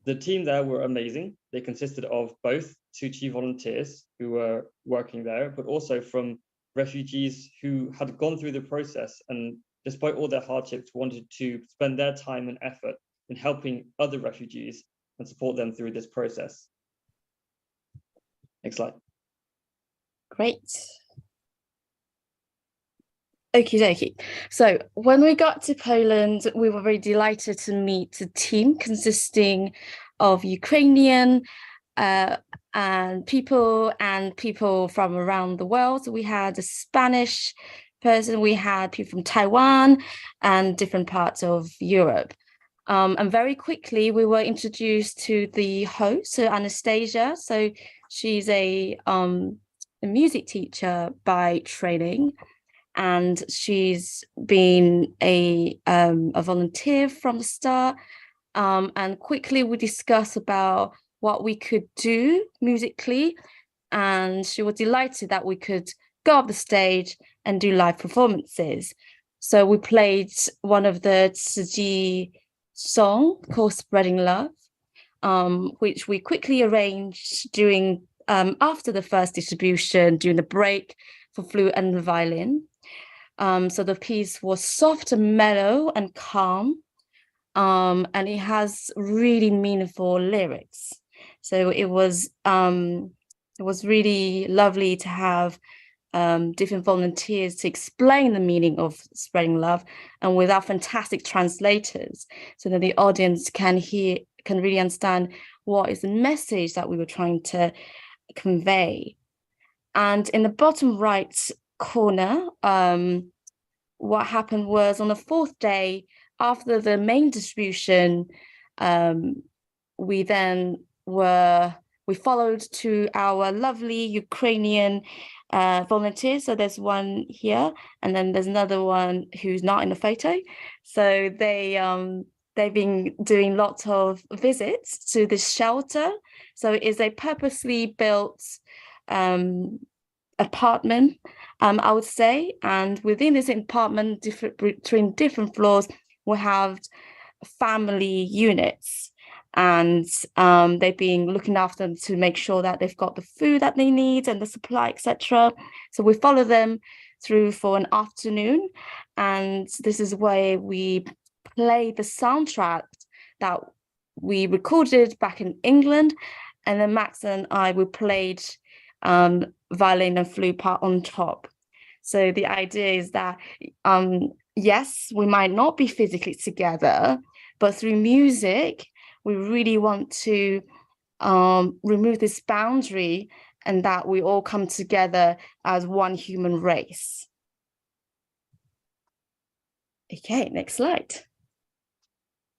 The team there were amazing. They consisted of both Su Ching volunteers who were working there, but also from refugees who had gone through the process and, despite all their hardships, wanted to spend their time and effort in helping other refugees and support them through this process. Next slide. Great. Okie dokie. So when we got to Poland, we were very delighted to meet a team consisting of Ukrainian and people from around the world. So we had a Spanish person, we had people from Taiwan and different parts of Europe. And very quickly we were introduced to the host, so Anastasia. So she's a music teacher by training, and she's been a volunteer from the start. And quickly we discussed about what we could do musically, and she was delighted that we could go up the stage and do live performances. So we played one of the Tsai song called Spreading Love, which we quickly arranged during after the first distribution, during the break for flute and violin. So the piece was soft and mellow and calm, and it has really meaningful lyrics. So it was really lovely to have different volunteers to explain the meaning of spreading love, and with our fantastic translators, so that the audience can really understand what is the message that we were trying to convey. And in the bottom right corner, what happened was on the 4th day after the main distribution, we followed to our lovely Ukrainian volunteers. So there's one here, and then there's another one who's not in the photo. So they've been doing lots of visits to this shelter. So it is a purposely built apartment, I would say, and within this apartment, between different floors, we have family units, and they've been looking after them to make sure that they've got the food that they need and the supply, etc. So we follow them through for an afternoon, and this is where we play the soundtrack that we recorded back in England, and then Max and I, we played violin and flute part on top. So the idea is that yes, we might not be physically together, but through music we really want to remove this boundary, and that we all come together as one human race. Okay, next slide.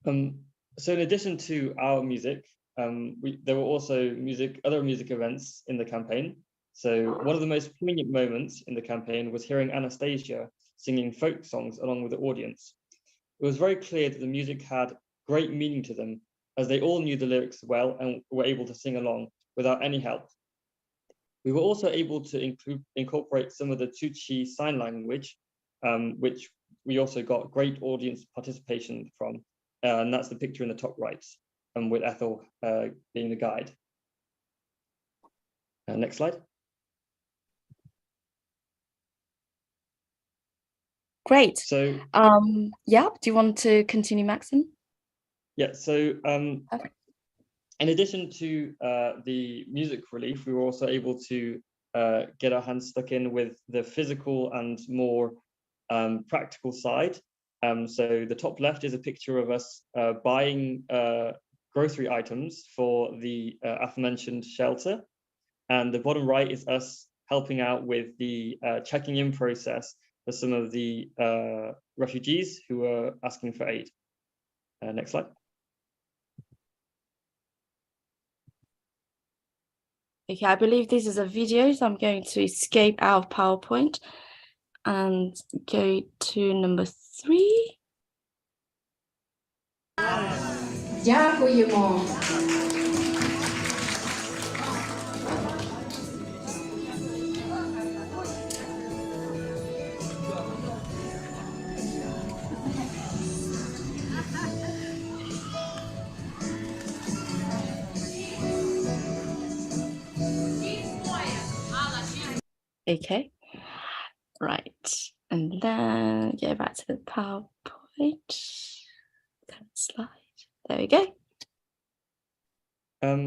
So in addition to our music, there were also other music events in the campaign. So one of the most poignant moments in the campaign was hearing Anastasia singing folk songs along with the audience. It was very clear that the music had great meaning to them, as they all knew the lyrics well and were able to sing along without any help. We were also able to incorporate some of the Su Ching sign language, which we also got great audience participation from, and that's the picture in the top right, with Ethel being the guide. Next slide. Great. So, yeah, do you want to continue, Maxim? Yeah, so in addition to the music relief, we were also able to get our hands stuck in with the physical and more practical side. So the top left is a picture of us buying grocery items for the aforementioned shelter. And the bottom right is us helping out with the checking in process for some of the refugees who are asking for aid. Next slide. Okay, I believe this is a video, so I'm going to escape out of PowerPoint and go to number 3. Дякуємо. Okay, right, and then go back to the PowerPoint. Slide. There we go.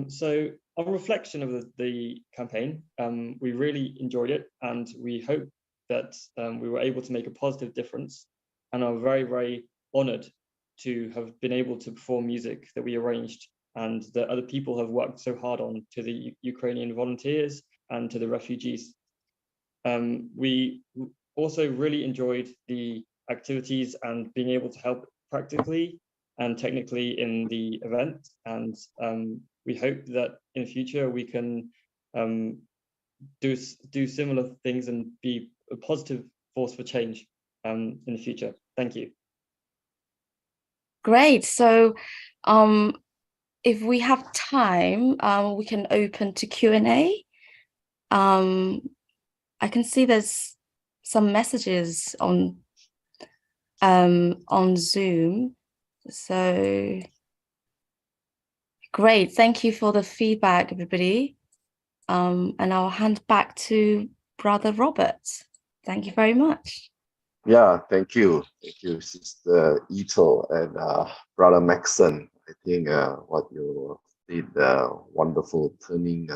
So on reflection of the campaign, we really enjoyed it, and we hope that we were able to make a positive difference, and are very, very honored to have been able to perform music that we arranged and that other people have worked so hard on, to the Ukrainian volunteers and to the refugees. We also really enjoyed the activities and being able to help practically and technically in the event, and we hope that in the future we can do similar things and be a positive force for change in the future. Thank you. Great. So if we have time, we can open to Q&A. I can see there's some messages on Zoom. So great, thank you for the feedback, everybody. And I'll hand back to Brother Robert. Thank you very much. Yeah, thank you, Sister Ito and Brother Maxon. I think what you did wonderful, turning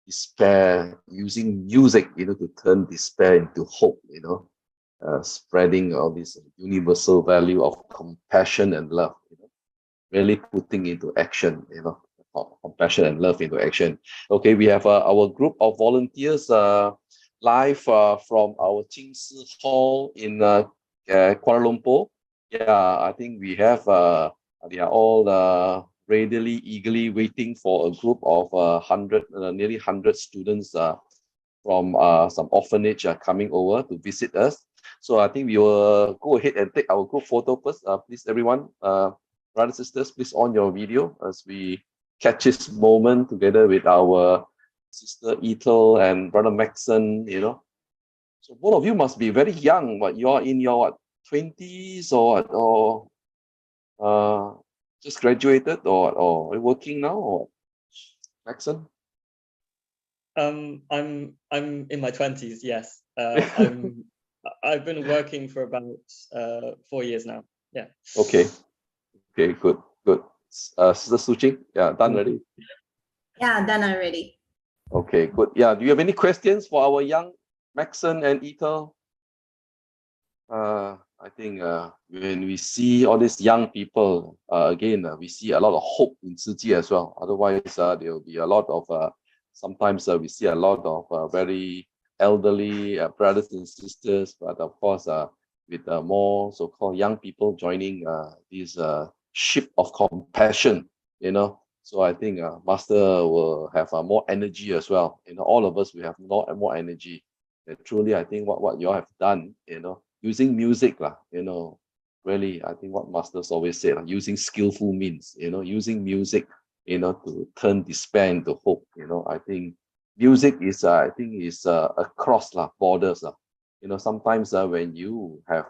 despair, using music, to turn despair into hope, spreading all this universal value of compassion and love, really putting into action, compassion and love into action. Okay, we have our group of volunteers live from our ChinSwan Hall in Kuala Lumpur. Yeah, I think we have, they are all readily, eagerly waiting for a group of nearly 100 students from some orphanage coming over to visit us. So I think we will go ahead and take our group photo first. Please, everyone, brothers and sisters, please on your video as we catch this moment together with our Sister Ethel and Brother Maxon, So both of you must be very young, but you're in your 20s or just graduated or working now, or Maxon? I'm in my 20s, yes. I've been working for about 4 years now. Yeah. Okay, good. Sister Su Ching, yeah, done already? Yeah, done already. Okay, good. Yeah, do you have any questions for our young Maxon and Ethel? I think when we see all these young people, again, we see a lot of hope in Tzu Chi as well. Otherwise, there will be a lot of, sometimes we see a lot of very elderly brothers and sisters, but of course, with more so-called young people joining this ship of compassion, So I think Master will have more energy as well. All of us, we have more energy. And truly, I think what you all have done, using music, really, I think what Masters always say, using skillful means, using music, to turn despair into hope. I think music is, across borders. Sometimes when you have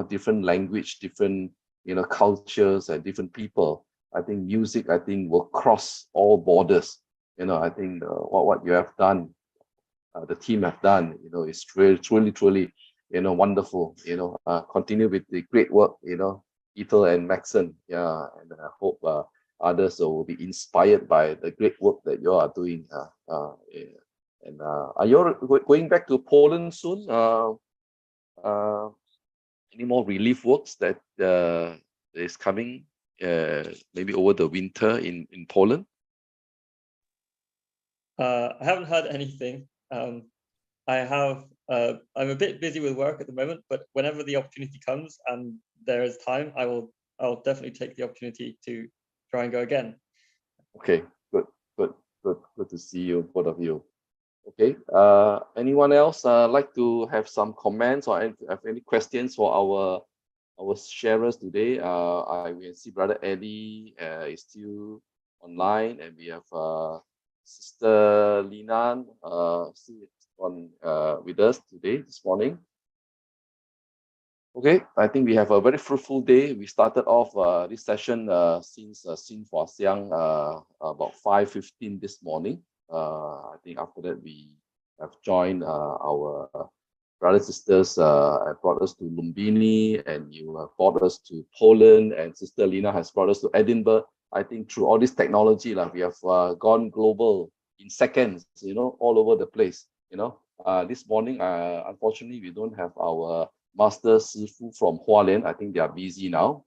different language, different cultures and different people, I think music, will cross all borders. I think what you have done, the team have done, is truly, wonderful. Continue with the great work, Ethel and Maxon. Yeah, and I hope others will be inspired by the great work that you are doing. And are you going back to Poland soon, any more relief works that is coming maybe over the winter in Poland? I haven't heard anything. I'm a bit busy with work at the moment, but whenever the opportunity comes and there is time, I'll definitely take the opportunity to try and go again. Okay, good to see you, both of you. Okay, anyone else like to have some comments or have any questions for our sharers today? We can see Brother Eddie is still online, and we have Sister Li-Nan still on with us today, this morning. Okay, I think we have a very fruitful day. We started off this session since Xin Hua Xiang about 5:15 this morning. I think after that we have joined our brothers and sisters and brought us to Lumbini, and you have brought us to Poland, and Sister Lina has brought us to Edinburgh. I think through all this technology, we have gone global in seconds, all over the place. This morning, unfortunately, we don't have our Master Sifu from Hualien. I think they are busy now.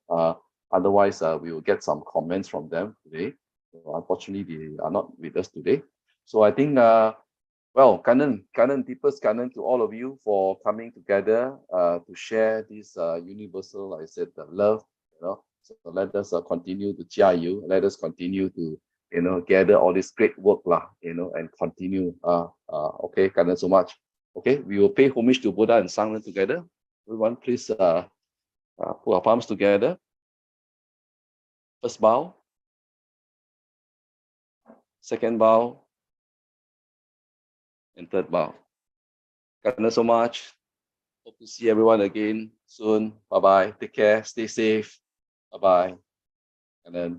Otherwise, we will get some comments from them today. So unfortunately, they are not with us today. So I think, well, kanan tipes kanan to all of you for coming together to share this universal, like I said, the love. So let us continue to jiayu. Let us continue to gather all this great work and continue. Okay, kanan so much. Okay, we will pay homage to Buddha and Sangren together. Everyone, please put our palms together. First bow. Second bow. And third bow. Thank you so much. Hope to see everyone again soon. Bye-bye. Take care. Stay safe. Bye-bye. And then